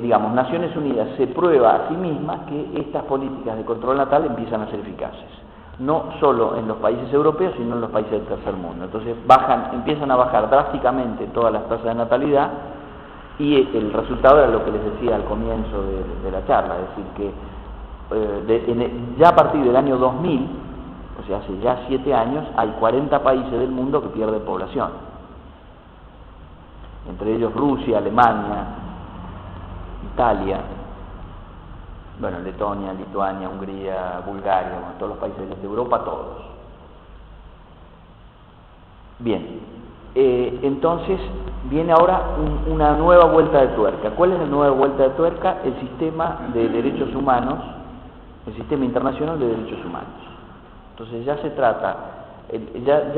digamos, Naciones Unidas se prueba a sí misma que estas políticas de control natal empiezan a ser eficaces, no solo en los países europeos, sino en los países del tercer mundo. Entonces empiezan a bajar drásticamente todas las tasas de natalidad, y el resultado era lo que les decía al comienzo de la charla, es decir, que ya a partir del año 2000, o sea, hace ya 7 años, hay 40 países del mundo que pierden población, entre ellos Rusia, Alemania, Italia, bueno, Letonia, Lituania, Hungría, Bulgaria, bueno, todos los países de Europa, todos. Bien, entonces viene ahora una nueva vuelta de tuerca. ¿Cuál es la nueva vuelta de tuerca? El sistema de derechos humanos, el sistema internacional de derechos humanos. Entonces ya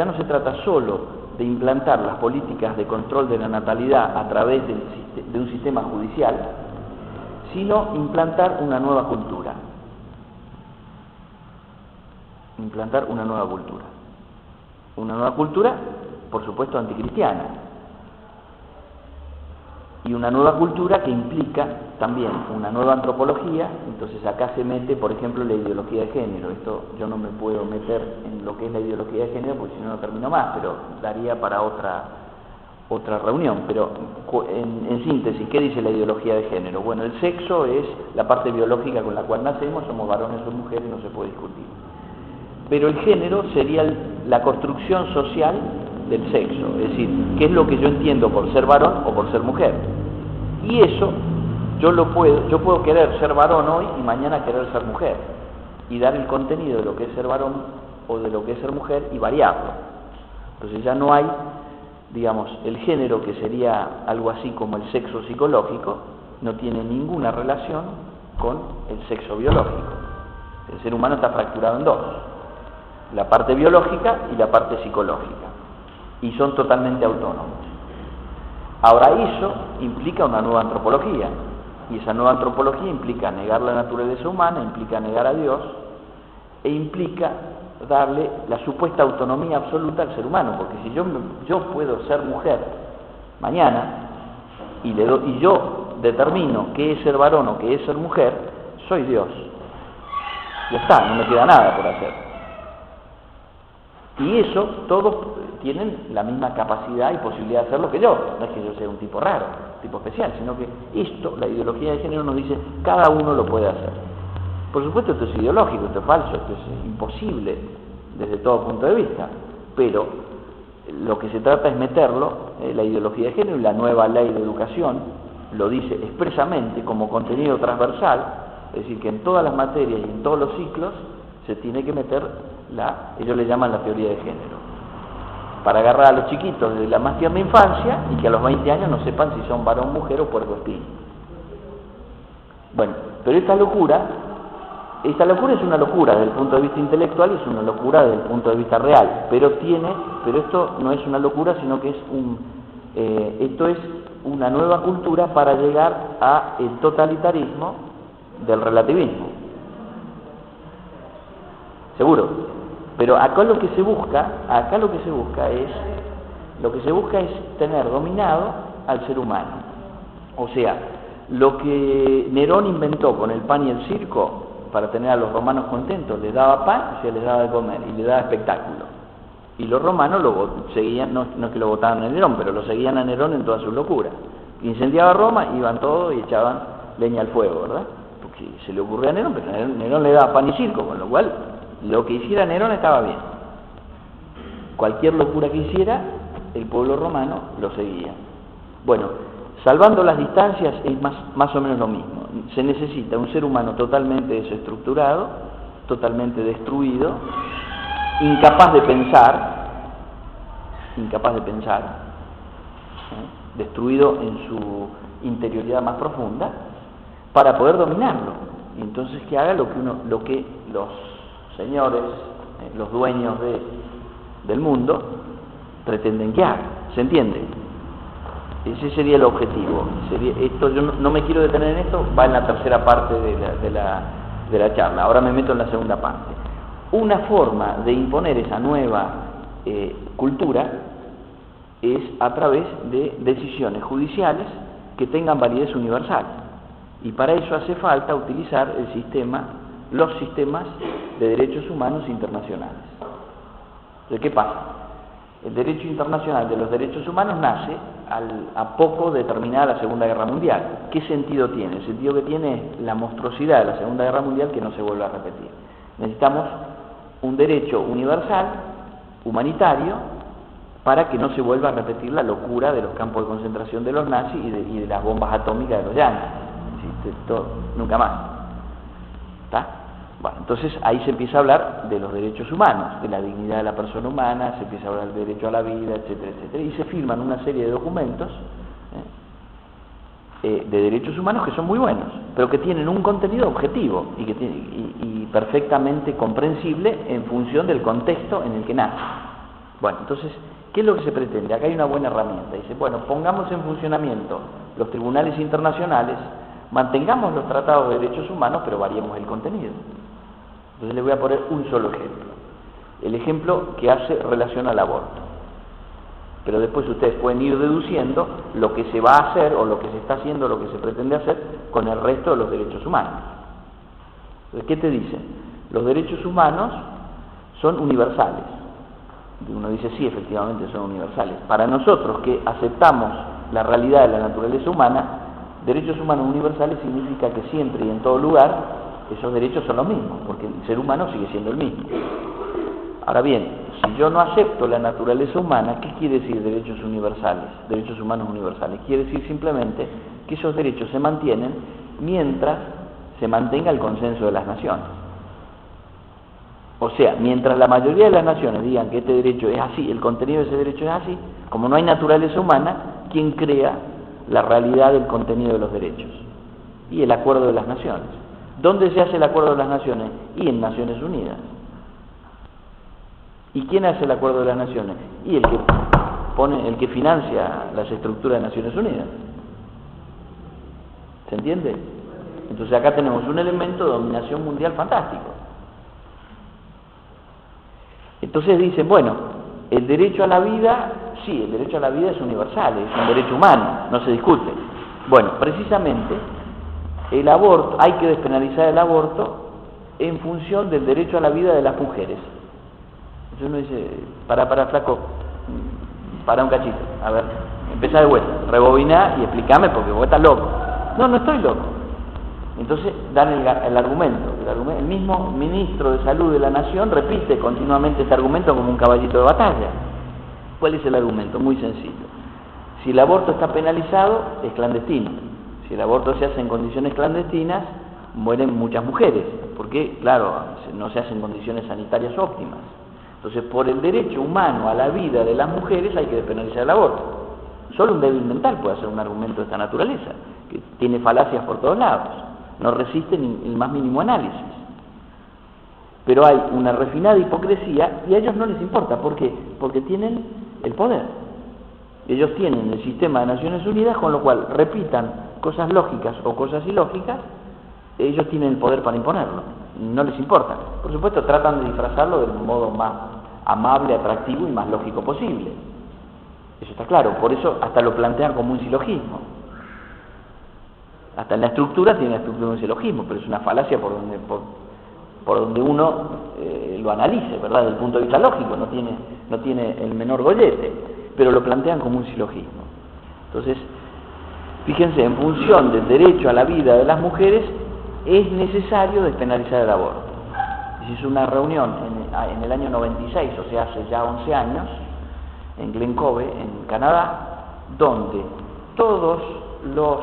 no se trata solo de implantar las políticas de control de la natalidad a través de un sistema judicial, sino implantar una nueva cultura. Implantar una nueva cultura. Una nueva cultura, por supuesto, anticristiana. Y una nueva cultura que implica también una nueva antropología. Entonces acá se mete, por ejemplo, la ideología de género. Esto yo no me puedo meter en lo que es la ideología de género, porque si no, no termino más, pero daría para otra reunión. Pero en síntesis, ¿qué dice la ideología de género? Bueno, el sexo es la parte biológica con la cual nacemos, somos varones o mujeres, no se puede discutir. Pero el género sería la construcción social del sexo, es decir, qué es lo que yo entiendo por ser varón o por ser mujer. Y eso yo puedo querer ser varón hoy y mañana querer ser mujer, y dar el contenido de lo que es ser varón o de lo que es ser mujer y variarlo. Entonces ya no hay, digamos, el género, que sería algo así como el sexo psicológico, no tiene ninguna relación con el sexo biológico. El ser humano está fracturado en dos: la parte biológica y la parte psicológica, y son totalmente autónomos. Ahora eso implica una nueva antropología, y esa nueva antropología implica negar la naturaleza humana, implica negar a Dios, e implica darle la supuesta autonomía absoluta al ser humano, porque si yo puedo ser mujer mañana y yo determino qué es ser varón o qué es ser mujer, soy Dios. Ya está, no me queda nada por hacer. Y eso, todos tienen la misma capacidad y posibilidad de hacerlo que yo. No es que yo sea un tipo raro, un tipo especial, sino que esto, la ideología de género nos dice, cada uno lo puede hacer. Por supuesto, esto es ideológico, esto es falso, esto es imposible desde todo punto de vista, pero lo que se trata es meterlo, la ideología de género y la nueva ley de educación lo dice expresamente como contenido transversal, es decir, que en todas las materias y en todos los ciclos se tiene que meter ellos le llaman la teoría de género, para agarrar a los chiquitos desde la más tierna infancia y que a los 20 años no sepan si son varón, mujer o puercoespín. Bueno, pero esta locura es una locura desde el punto de vista intelectual y es una locura desde el punto de vista real, pero esto no es una locura, sino que esto es una nueva cultura para llegar al totalitarismo del relativismo. Seguro. Pero acá lo que se busca es tener dominado al ser humano. O sea, lo que Nerón inventó con el pan y el circo para tener a los romanos contentos, les daba pan, o sea, les daba de comer y les daba espectáculo. Y los romanos lo seguían, no es que lo votaban a Nerón, pero lo seguían a Nerón en toda su locura. Incendiaba Roma, iban todos y echaban leña al fuego, ¿verdad? Porque se le ocurrió a Nerón, pero Nerón le daba pan y circo, con lo cual lo que hiciera Nerón estaba bien. Cualquier locura que hiciera, el pueblo romano lo seguía. Bueno, salvando las distancias es más o menos lo mismo. Se necesita un ser humano totalmente desestructurado, totalmente destruido, incapaz de pensar, destruido en su interioridad más profunda, para poder dominarlo. Y entonces que haga lo que los señores, los dueños del mundo, pretenden que haga. ¿Se entiende? Ese sería el objetivo. Yo no me quiero detener en esto, va en la tercera parte de la charla. Ahora me meto en la segunda parte. Una forma de imponer esa nueva cultura es a través de decisiones judiciales que tengan validez universal. Y para eso hace falta utilizar los sistemas de derechos humanos internacionales. Entonces, ¿qué pasa? El derecho internacional de los derechos humanos nace a poco de terminada la Segunda Guerra Mundial. ¿Qué sentido tiene? El sentido que tiene es la monstruosidad de la Segunda Guerra Mundial que no se vuelva a repetir. Necesitamos un derecho universal, humanitario, para que no se vuelva a repetir la locura de los campos de concentración de los nazis y de las bombas atómicas de los yanquis. Nunca más. ¿Está? Bueno, entonces ahí se empieza a hablar de los derechos humanos, de la dignidad de la persona humana, se empieza a hablar del derecho a la vida, etcétera, etcétera, y se firman una serie de documentos de derechos humanos que son muy buenos, pero que tienen un contenido objetivo y perfectamente comprensible en función del contexto en el que nace. Bueno, entonces, ¿qué es lo que se pretende? Acá hay una buena herramienta. Dice, bueno, pongamos en funcionamiento los tribunales internacionales, mantengamos los tratados de derechos humanos, pero variemos el contenido. Entonces le voy a poner un solo ejemplo. El ejemplo que hace relación al aborto. Pero después ustedes pueden ir deduciendo lo que se va a hacer o lo que se está haciendo, o lo que se pretende hacer con el resto de los derechos humanos. Entonces, ¿qué te dicen? Los derechos humanos son universales. Uno dice, sí, efectivamente son universales. Para nosotros que aceptamos la realidad de la naturaleza humana, derechos humanos universales significa que siempre y en todo lugar esos derechos son los mismos, porque el ser humano sigue siendo el mismo. Ahora bien, si yo no acepto la naturaleza humana, ¿qué quiere decir derechos universales? Derechos humanos universales. Quiere decir simplemente que esos derechos se mantienen mientras se mantenga el consenso de las naciones. O sea, mientras la mayoría de las naciones digan que este derecho es así, el contenido de ese derecho es así, como no hay naturaleza humana, ¿quién crea la realidad del contenido de los derechos? Y el acuerdo de las naciones. ¿Dónde se hace el acuerdo de las naciones? Y en Naciones Unidas. ¿Y quién hace el acuerdo de las naciones? Y el que financia las estructuras de Naciones Unidas. ¿Se entiende? Entonces acá tenemos un elemento de dominación mundial fantástico. Entonces dicen, bueno, el derecho a la vida, sí, el derecho a la vida es universal, es un derecho humano, no se discute. Bueno, precisamente el aborto, hay que despenalizar el aborto en función del derecho a la vida de las mujeres. Entonces uno dice, para flaco, para un cachito, a ver, empezá de vuelta, rebobiná y explícame porque vos estás loco. No estoy loco. Entonces dan el argumento. El mismo ministro de Salud de la Nación repite continuamente este argumento como un caballito de batalla. ¿Cuál es el argumento? Muy sencillo. Si el aborto está penalizado, es clandestino. Si el aborto se hace en condiciones clandestinas, mueren muchas mujeres, porque, claro, no se hace en condiciones sanitarias óptimas. Entonces, por el derecho humano a la vida de las mujeres hay que despenalizar el aborto. Solo un débil mental puede hacer un argumento de esta naturaleza, que tiene falacias por todos lados, no resiste ni el más mínimo análisis. Pero hay una refinada hipocresía y a ellos no les importa. ¿Por qué? Porque tienen el poder. Ellos tienen el sistema de Naciones Unidas, con lo cual repitan cosas lógicas o cosas ilógicas, ellos tienen el poder para imponerlo. No les importa. Por supuesto, tratan de disfrazarlo del modo más amable, atractivo y más lógico posible. Eso está claro. Por eso hasta lo plantean como un silogismo. Hasta en la estructura tiene la estructura de un silogismo, pero es una falacia por donde uno lo analice, ¿verdad? Desde el punto de vista lógico, no tiene el menor gollete, pero lo plantean como un silogismo. Entonces, fíjense, en función del derecho a la vida de las mujeres, es necesario despenalizar el aborto. Se hizo una reunión en el año 96, o sea, hace ya 11 años, en Glen Cove, en Canadá, donde todos los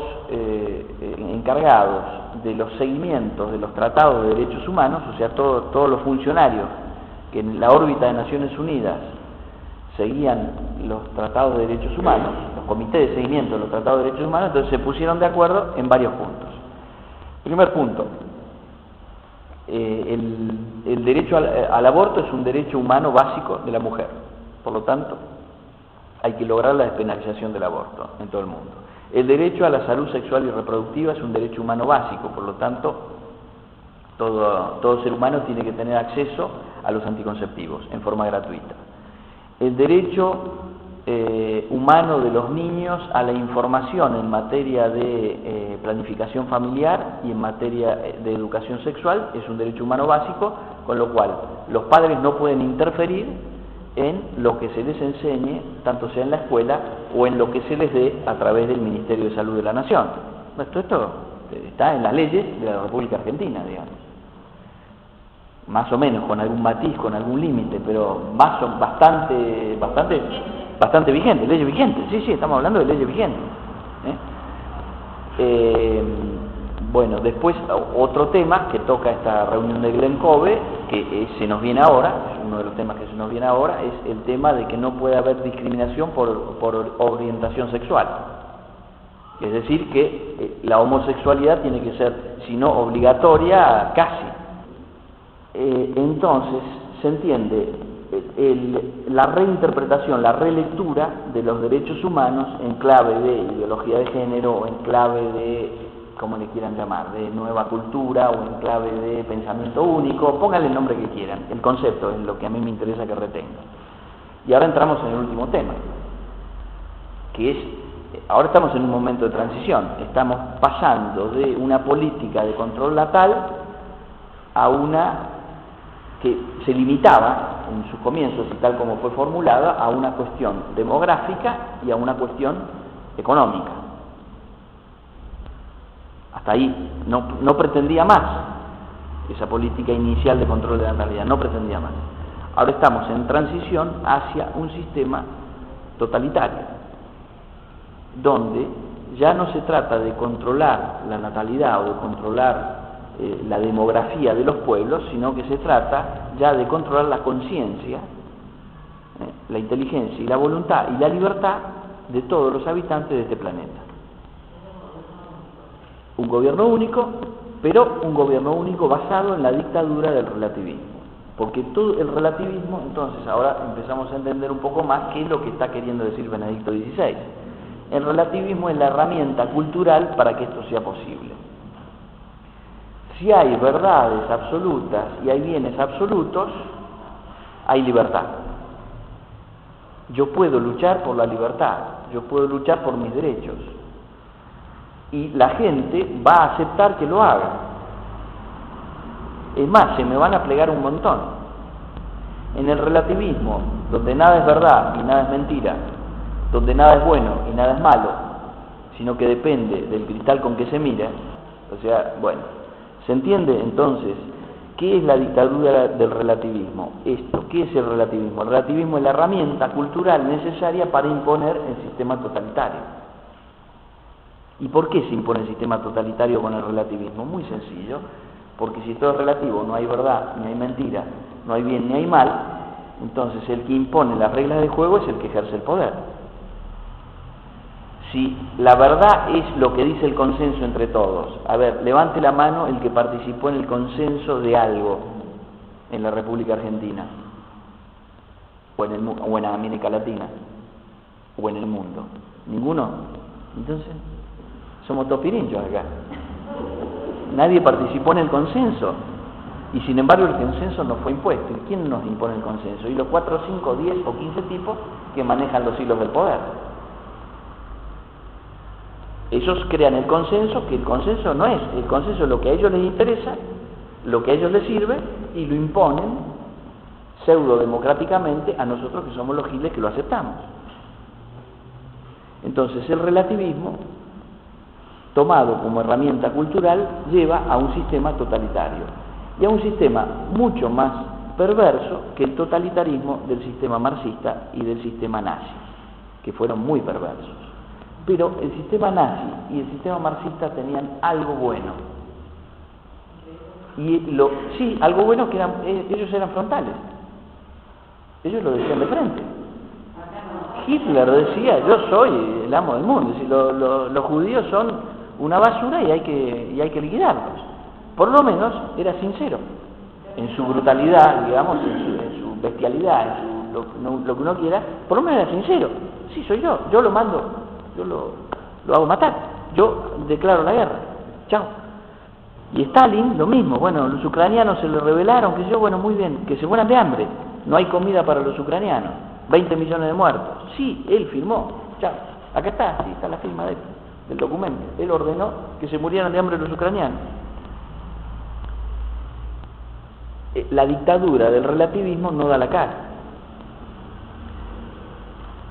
encargados de los seguimientos de los tratados de derechos humanos, o sea, todos los funcionarios que en la órbita de Naciones Unidas seguían los tratados de derechos humanos, los comités de seguimiento de los tratados de derechos humanos, entonces se pusieron de acuerdo en varios puntos. Primer punto, el derecho al aborto es un derecho humano básico de la mujer, por lo tanto, hay que lograr la despenalización del aborto en todo el mundo. El derecho a la salud sexual y reproductiva es un derecho humano básico, por lo tanto, todo ser humano tiene que tener acceso a los anticonceptivos en forma gratuita. El derecho humano de los niños a la información en materia de planificación familiar y en materia de educación sexual es un derecho humano básico, con lo cual los padres no pueden interferir en lo que se les enseñe, tanto sea en la escuela o en lo que se les dé a través del Ministerio de Salud de la Nación. Esto está en las leyes de la República Argentina, digamos. Más o menos, con algún matiz, con algún límite, pero bastante vigente, leyes vigentes. Sí, estamos hablando de leyes vigentes. Bueno, después otro tema que toca esta reunión de Glen Cove, que se nos viene ahora, uno de los temas que se nos viene ahora, es el tema de que no puede haber discriminación por orientación sexual. Es decir, que la homosexualidad tiene que ser, si no obligatoria, casi. Entonces, se entiende la reinterpretación, la relectura de los derechos humanos en clave de ideología de género o en clave de, como le quieran llamar, de nueva cultura o en clave de pensamiento único, pónganle el nombre que quieran, el concepto es lo que a mí me interesa que retengan. Y ahora entramos en el último tema, que es, ahora estamos en un momento de transición, estamos pasando de una política de control natal a una que se limitaba en sus comienzos y tal como fue formulada a una cuestión demográfica y a una cuestión económica. Hasta ahí no pretendía más esa política inicial de control de la natalidad, no pretendía más. Ahora estamos en transición hacia un sistema totalitario, donde ya no se trata de controlar la natalidad o de controlar la demografía de los pueblos, sino que se trata ya de controlar la conciencia, la inteligencia y la voluntad y la libertad de todos los habitantes de este planeta. Un gobierno único, pero un gobierno único basado en la dictadura del relativismo. Porque todo el relativismo, entonces, ahora empezamos a entender un poco más qué es lo que está queriendo decir Benedicto XVI. El relativismo es la herramienta cultural para que esto sea posible. Si hay verdades absolutas y hay bienes absolutos, hay libertad. Yo puedo luchar por la libertad, yo puedo luchar por mis derechos. Y la gente va a aceptar que lo haga. Es más, se me van a plegar un montón. En el relativismo, donde nada es verdad y nada es mentira, donde nada es bueno y nada es malo, sino que depende del cristal con que se mira, o sea, bueno, ¿se entiende entonces qué es la dictadura del relativismo? Esto, ¿qué es el relativismo? El relativismo es la herramienta cultural necesaria para imponer el sistema totalitario. ¿Y por qué se impone el sistema totalitario con el relativismo? Muy sencillo, porque si todo es relativo, no hay verdad, ni hay mentira, no hay bien ni hay mal, entonces el que impone las reglas del juego es el que ejerce el poder. Si la verdad es lo que dice el consenso entre todos, a ver, levante la mano el que participó en el consenso de algo en la República Argentina, o en América Latina, o en el mundo. ¿Ninguno? Entonces, somos todos pirinchos acá. Nadie participó en el consenso, y sin embargo el consenso no fue impuesto. ¿Y quién nos impone el consenso? Y los 4, 5, 10 o 15 tipos que manejan los hilos del poder. Ellos crean el consenso, que el consenso no es. El consenso es lo que a ellos les interesa, lo que a ellos les sirve, y lo imponen pseudo-democráticamente a nosotros que somos los giles que lo aceptamos. Entonces el relativismo, tomado como herramienta cultural, lleva a un sistema totalitario y a un sistema mucho más perverso que el totalitarismo del sistema marxista y del sistema nazi, que fueron muy perversos. Pero el sistema nazi y el sistema marxista tenían algo bueno. Sí, algo bueno, que ellos eran frontales. Ellos lo decían de frente. Hitler decía, yo soy el amo del mundo. Es decir, los judíos son una basura y hay que liquidarlos. Por lo menos era sincero en su brutalidad, digamos, en su bestialidad, en lo que uno quiera. Por lo menos era sincero. Sí, soy yo lo mando, yo lo hago matar, yo declaro la guerra, chao. Y Stalin lo mismo. Bueno, los ucranianos se le rebelaron, que yo, bueno, muy bien, que se mueran de hambre, no hay comida para los ucranianos, 20 millones de muertos. Sí, él firmó, chao, acá está, sí, está la firma del documento. Él ordenó que se murieran de hambre los ucranianos. La dictadura del relativismo no da la cara.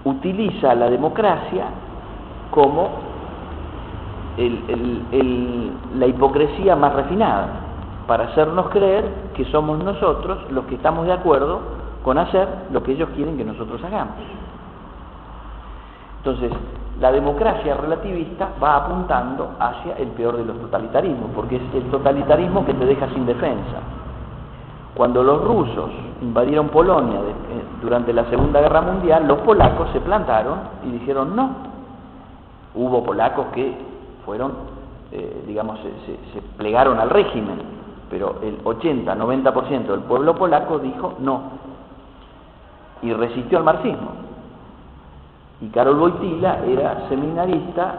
Utiliza la democracia como la hipocresía más refinada, para hacernos creer que somos nosotros los que estamos de acuerdo con hacer lo que ellos quieren que nosotros hagamos. Entonces, la democracia relativista va apuntando hacia el peor de los totalitarismos, porque es el totalitarismo que te deja sin defensa. Cuando los rusos invadieron Polonia durante la Segunda Guerra Mundial, los polacos se plantaron y dijeron no. Hubo polacos que fueron, digamos, se plegaron al régimen, pero el 80-90% del pueblo polaco dijo no y resistió al marxismo. Y Karol Wojtyła era seminarista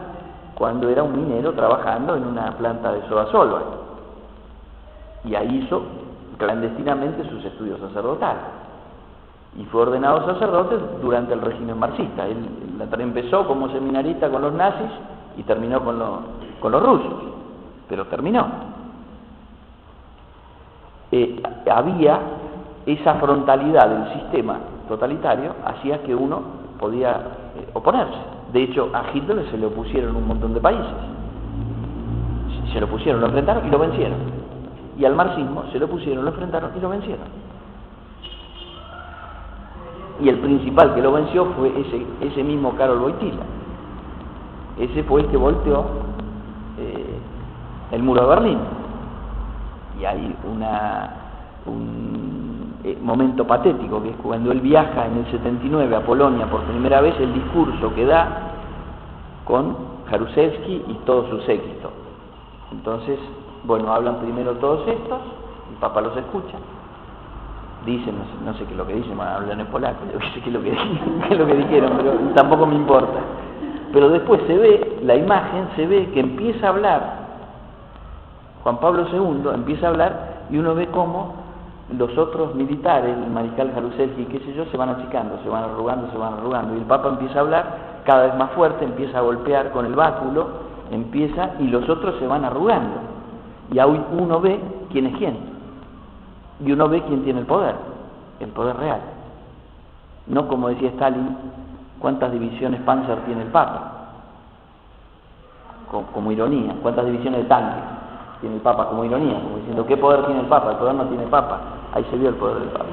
cuando era un minero trabajando en una planta de soda Solvay, y ahí hizo clandestinamente sus estudios sacerdotales y fue ordenado sacerdote durante el régimen marxista. Él empezó como seminarista con los nazis y terminó con los rusos, pero terminó. Había esa frontalidad del sistema totalitario, hacía que uno podía oponerse. De hecho, a Hitler se le opusieron un montón de países, se lo opusieron, lo enfrentaron y lo vencieron. Y al marxismo se lo opusieron, lo enfrentaron y lo vencieron. Y el principal que lo venció fue ese mismo Karol Wojtyła. Ese fue el que volteó el muro de Berlín. Y hay un momento patético, que es cuando él viaja en el 79 a Polonia por primera vez, el discurso que da con Jaruzelski y todo su séquito. Entonces, bueno, hablan primero todos estos, el Papa los escucha, dicen, no sé qué es lo que dicen, hablan en polaco, yo sé qué es lo que dijeron, pero tampoco me importa. Pero después se ve, la imagen se ve que empieza a hablar, Juan Pablo II empieza a hablar, y uno ve cómo los otros militares, el mariscal Jaruzelski, qué sé yo, se van achicando, se van arrugando, y el Papa empieza a hablar cada vez más fuerte, empieza a golpear con el báculo, y los otros se van arrugando. Y ahí uno ve quién es quién, y uno ve quién tiene el poder real. No como decía Stalin, cuántas divisiones Panzer tiene el Papa, como ironía, cuántas divisiones de tanques tiene el Papa, como ironía, como diciendo, ¿qué poder tiene el Papa? El poder no tiene Papa. Ahí se vio el poder del Papa.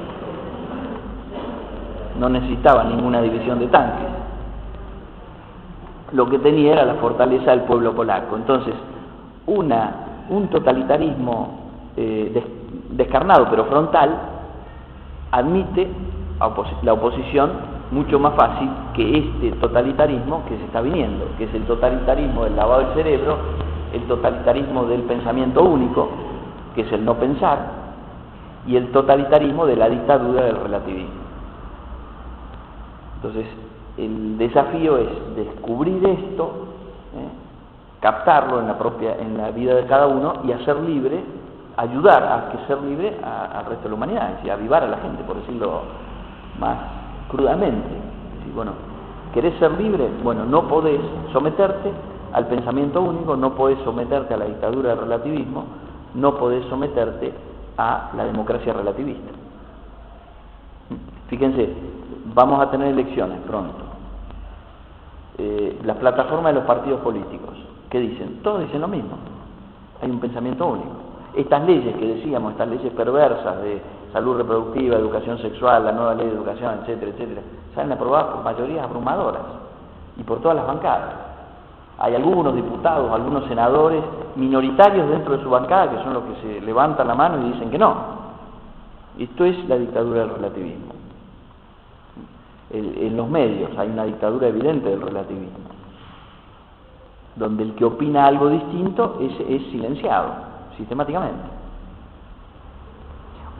No necesitaba ninguna división de tanques. lo que tenía era la fortaleza del pueblo polaco. Entonces, un totalitarismo descarnado pero frontal admite la oposición mucho más fácil que este totalitarismo que se está viniendo, que es el totalitarismo del lavado del cerebro, el totalitarismo del pensamiento único, que es el no pensar, y el totalitarismo de la dictadura del relativismo. Entonces, el desafío es descubrir esto, captarlo en la vida de cada uno y hacer libre, ayudar a que ser libre al resto de la humanidad, es decir, avivar a la gente, por decirlo más crudamente. Es decir, bueno, ¿querés ser libre? Bueno, no podés someterte al pensamiento único, no podés someterte a la dictadura del relativismo, no podés someterte a la democracia relativista. Fíjense, vamos a tener elecciones pronto. Las plataformas de los partidos políticos, ¿qué dicen? Todos dicen lo mismo. Hay un pensamiento único. Estas leyes que decíamos, estas leyes perversas de salud reproductiva, educación sexual, la nueva ley de educación, etcétera, etcétera, salen aprobadas por mayorías abrumadoras y por todas las bancadas. Hay algunos diputados, algunos senadores minoritarios dentro de su bancada que son los que se levantan la mano y dicen que no. Esto es la dictadura del relativismo. En los medios hay una dictadura evidente del relativismo, donde el que opina algo distinto es silenciado sistemáticamente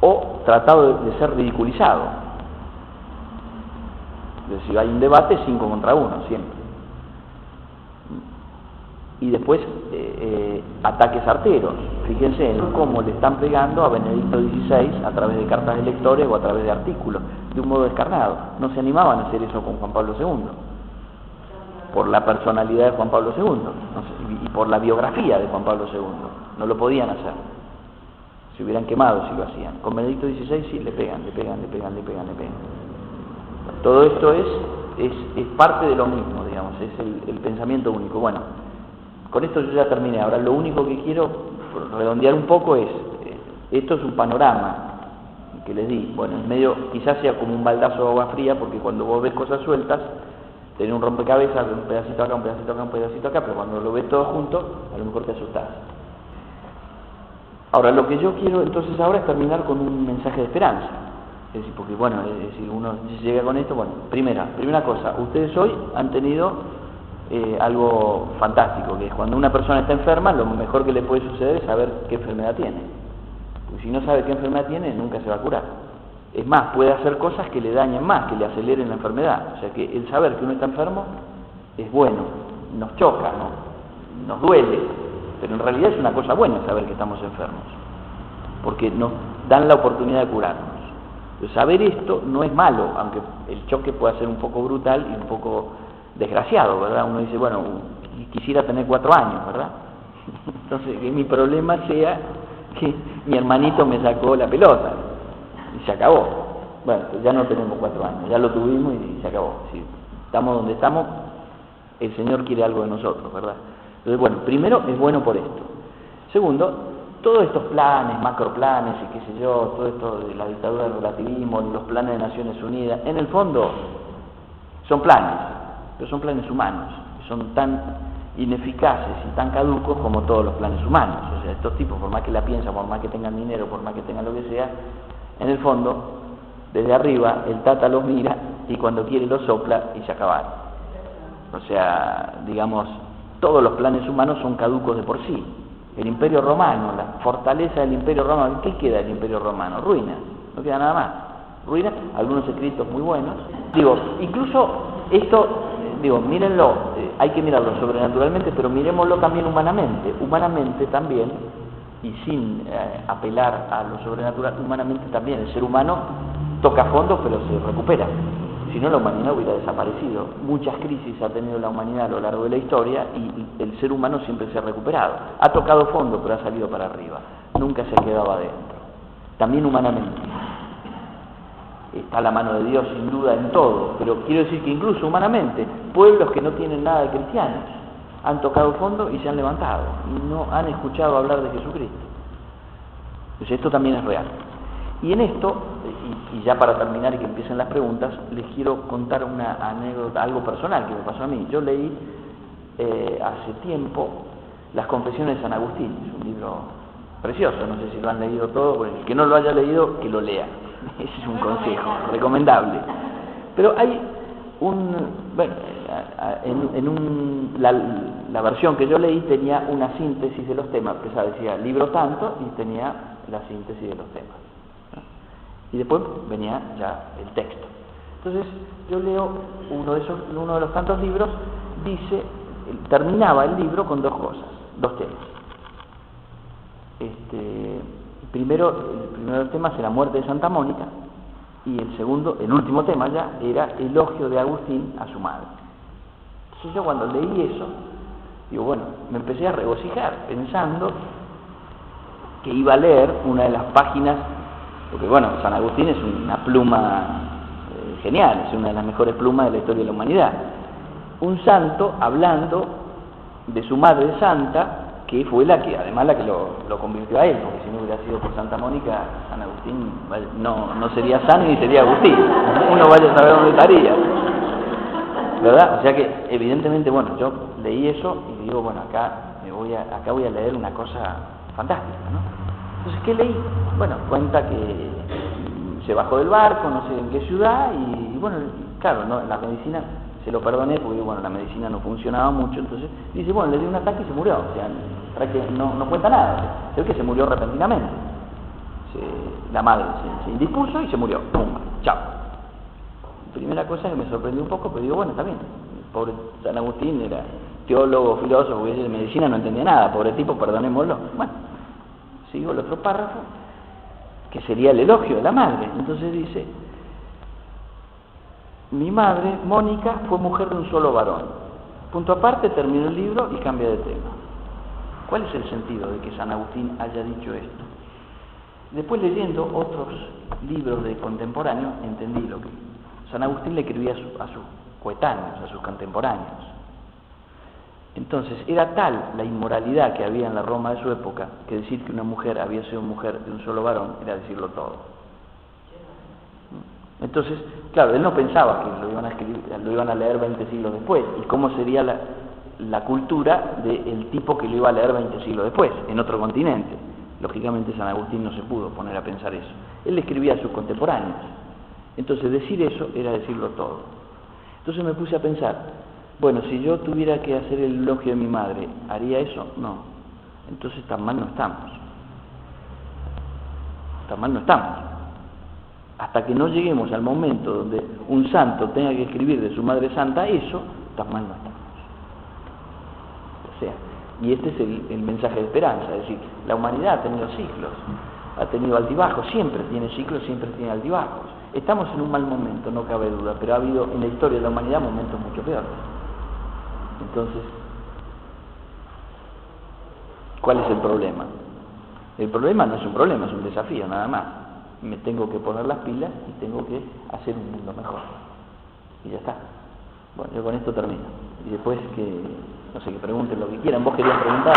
o tratado de ser ridiculizado. Es decir, hay un debate 5 contra 1 siempre. Y después ataques arteros. Fíjense en cómo le están pegando a Benedicto XVI a través de cartas de lectores o a través de artículos, de un modo descarnado. No se animaban a hacer eso con Juan Pablo II, por la personalidad de Juan Pablo II, y por la biografía de Juan Pablo II. No lo podían hacer. Se hubieran quemado si lo hacían. Con Benedicto XVI sí, le pegan. Todo esto es parte de lo mismo, digamos, es el pensamiento único. Bueno, con esto yo ya terminé. Ahora lo único que quiero redondear un poco es, esto es un panorama que les di. Bueno, en medio quizás sea como un baldazo de agua fría, porque cuando vos ves cosas sueltas, tenés un rompecabezas, un pedacito acá, un pedacito acá, un pedacito acá, pero cuando lo ves todo junto, a lo mejor te asustás. Ahora, lo que yo quiero entonces ahora es terminar con un mensaje de esperanza. Es decir, porque bueno, es decir, uno llega con esto, bueno, primera cosa, ustedes hoy han tenido algo fantástico, que es cuando una persona está enferma, lo mejor que le puede suceder es saber qué enfermedad tiene. Porque si no sabe qué enfermedad tiene, nunca se va a curar. Es más, puede hacer cosas que le dañen más, que le aceleren la enfermedad. O sea que el saber que uno está enfermo es bueno, nos choca, ¿no? Nos duele, pero en realidad es una cosa buena saber que estamos enfermos, porque nos dan la oportunidad de curarnos. Entonces, saber esto no es malo, aunque el choque pueda ser un poco brutal y un poco desgraciado, ¿verdad? Uno dice, bueno, quisiera tener 4 años, ¿verdad? Entonces, que mi problema sea que mi hermanito me sacó la pelota y se acabó. Bueno, pues ya no tenemos 4 años, ya lo tuvimos y se acabó. Si estamos donde estamos, el Señor quiere algo de nosotros, ¿verdad? Entonces, bueno, primero es bueno por esto. Segundo, todos estos planes, macroplanes y qué sé yo, todo esto de la dictadura del relativismo, los planes de Naciones Unidas, en el fondo son planes, pero son planes humanos, son tan ineficaces y tan caducos como todos los planes humanos. O sea, estos tipos, por más que la piensan, por más que tengan dinero, por más que tengan lo que sea, en el fondo, desde arriba, el Tata los mira y cuando quiere los sopla y se acabaron. O sea, digamos, todos los planes humanos son caducos de por sí. El Imperio Romano, la fortaleza del Imperio Romano, ¿qué queda del Imperio Romano? Ruina, no queda nada más. Ruina, algunos escritos muy buenos. Digo, incluso esto, mírenlo, hay que mirarlo sobrenaturalmente, pero miremoslo también humanamente. Humanamente también, y sin apelar a lo sobrenatural, humanamente también. El ser humano toca fondo, pero se recupera. Si no, la humanidad hubiera desaparecido. Muchas crisis ha tenido la humanidad a lo largo de la historia y el ser humano siempre se ha recuperado. Ha tocado fondo, pero ha salido para arriba. Nunca se ha quedado adentro. También humanamente. Está la mano de Dios, sin duda, en todo. Pero quiero decir que incluso humanamente, pueblos que no tienen nada de cristianos han tocado fondo y se han levantado. Y no han escuchado hablar de Jesucristo. Entonces esto también es real. Y en esto, y ya para terminar y que empiecen las preguntas, les quiero contar una anécdota, algo personal que me pasó a mí. Yo leí hace tiempo Las Confesiones de San Agustín. Es un libro precioso, no sé si lo han leído todo, bueno, el que no lo haya leído, que lo lea. Ese es un consejo recomendable. Pero hay bueno, la versión que yo leí tenía una síntesis de los temas, que decía libro tanto y tenía la síntesis de los temas, ¿no? Y después venía ya el texto. Entonces yo leo uno de los tantos libros, terminaba el libro con dos cosas, dos temas. El primero de los temas era la muerte de Santa Mónica, y el último tema ya, era elogio de Agustín a su madre. Entonces yo cuando leí eso, digo, bueno, me empecé a regocijar pensando que iba a leer una de las páginas, porque bueno, San Agustín es una pluma genial, es una de las mejores plumas de la historia de la humanidad. Un santo hablando de su madre santa, que fue la que lo convirtió a él, porque si no hubiera sido por Santa Mónica, San Agustín no sería san ni sería Agustín. Uno vaya a saber dónde estaría, ¿verdad? O sea que evidentemente, bueno, yo leí eso y digo, bueno, acá voy a leer una cosa fantástica, ¿no? Entonces, ¿qué leí? Bueno, cuenta que se bajó del barco, no sé en qué ciudad, y bueno, claro, no, la medicina se lo perdoné porque bueno, la medicina no funcionaba mucho, entonces dice, bueno, le dio un ataque y se murió, o sea, no cuenta nada, se ve que se murió repentinamente, la madre se indispuso y se murió, pum, chao. Primera cosa que me sorprendió un poco, pero digo, bueno, está bien, el pobre San Agustín era teólogo, filósofo, y de medicina no entendía nada, pobre tipo, perdonémoslo. Bueno, sigo el otro párrafo, que sería el elogio de la madre. Entonces dice, mi madre, Mónica, fue mujer de un solo varón. Punto aparte, termina el libro y cambia de tema. ¿Cuál es el sentido de que San Agustín haya dicho esto? Después, leyendo otros libros de contemporáneos, entendí lo que San Agustín le escribía a sus coetáneos, a sus contemporáneos. Entonces, era tal la inmoralidad que había en la Roma de su época, que decir que una mujer había sido mujer de un solo varón era decirlo todo. Entonces, claro, él no pensaba que lo iban a leer 20 siglos después, y cómo sería la cultura del tipo que lo iba a leer 20 siglos después, en otro continente. Lógicamente San Agustín no se pudo poner a pensar eso. Él le escribía a sus contemporáneos. Entonces, decir eso era decirlo todo. Entonces me puse a pensar, bueno, si yo tuviera que hacer el elogio de mi madre, ¿haría eso? No. Entonces tan mal no estamos. Tan mal no estamos. Hasta que no lleguemos al momento donde un santo tenga que escribir de su madre santa eso, tan mal no estamos. O sea, y este es el mensaje de esperanza, es decir, la humanidad ha tenido ciclos, ha tenido altibajos, siempre tiene ciclos, siempre tiene altibajos. Estamos en un mal momento, no cabe duda, pero ha habido en la historia de la humanidad momentos mucho peores. Entonces, ¿cuál es el problema? El problema no es un problema, es un desafío, nada más. Me tengo que poner las pilas y tengo que hacer un mundo mejor. Y ya está. Bueno, yo con esto termino. Y después que, no sé, que pregunten lo que quieran. ¿Vos querías preguntar?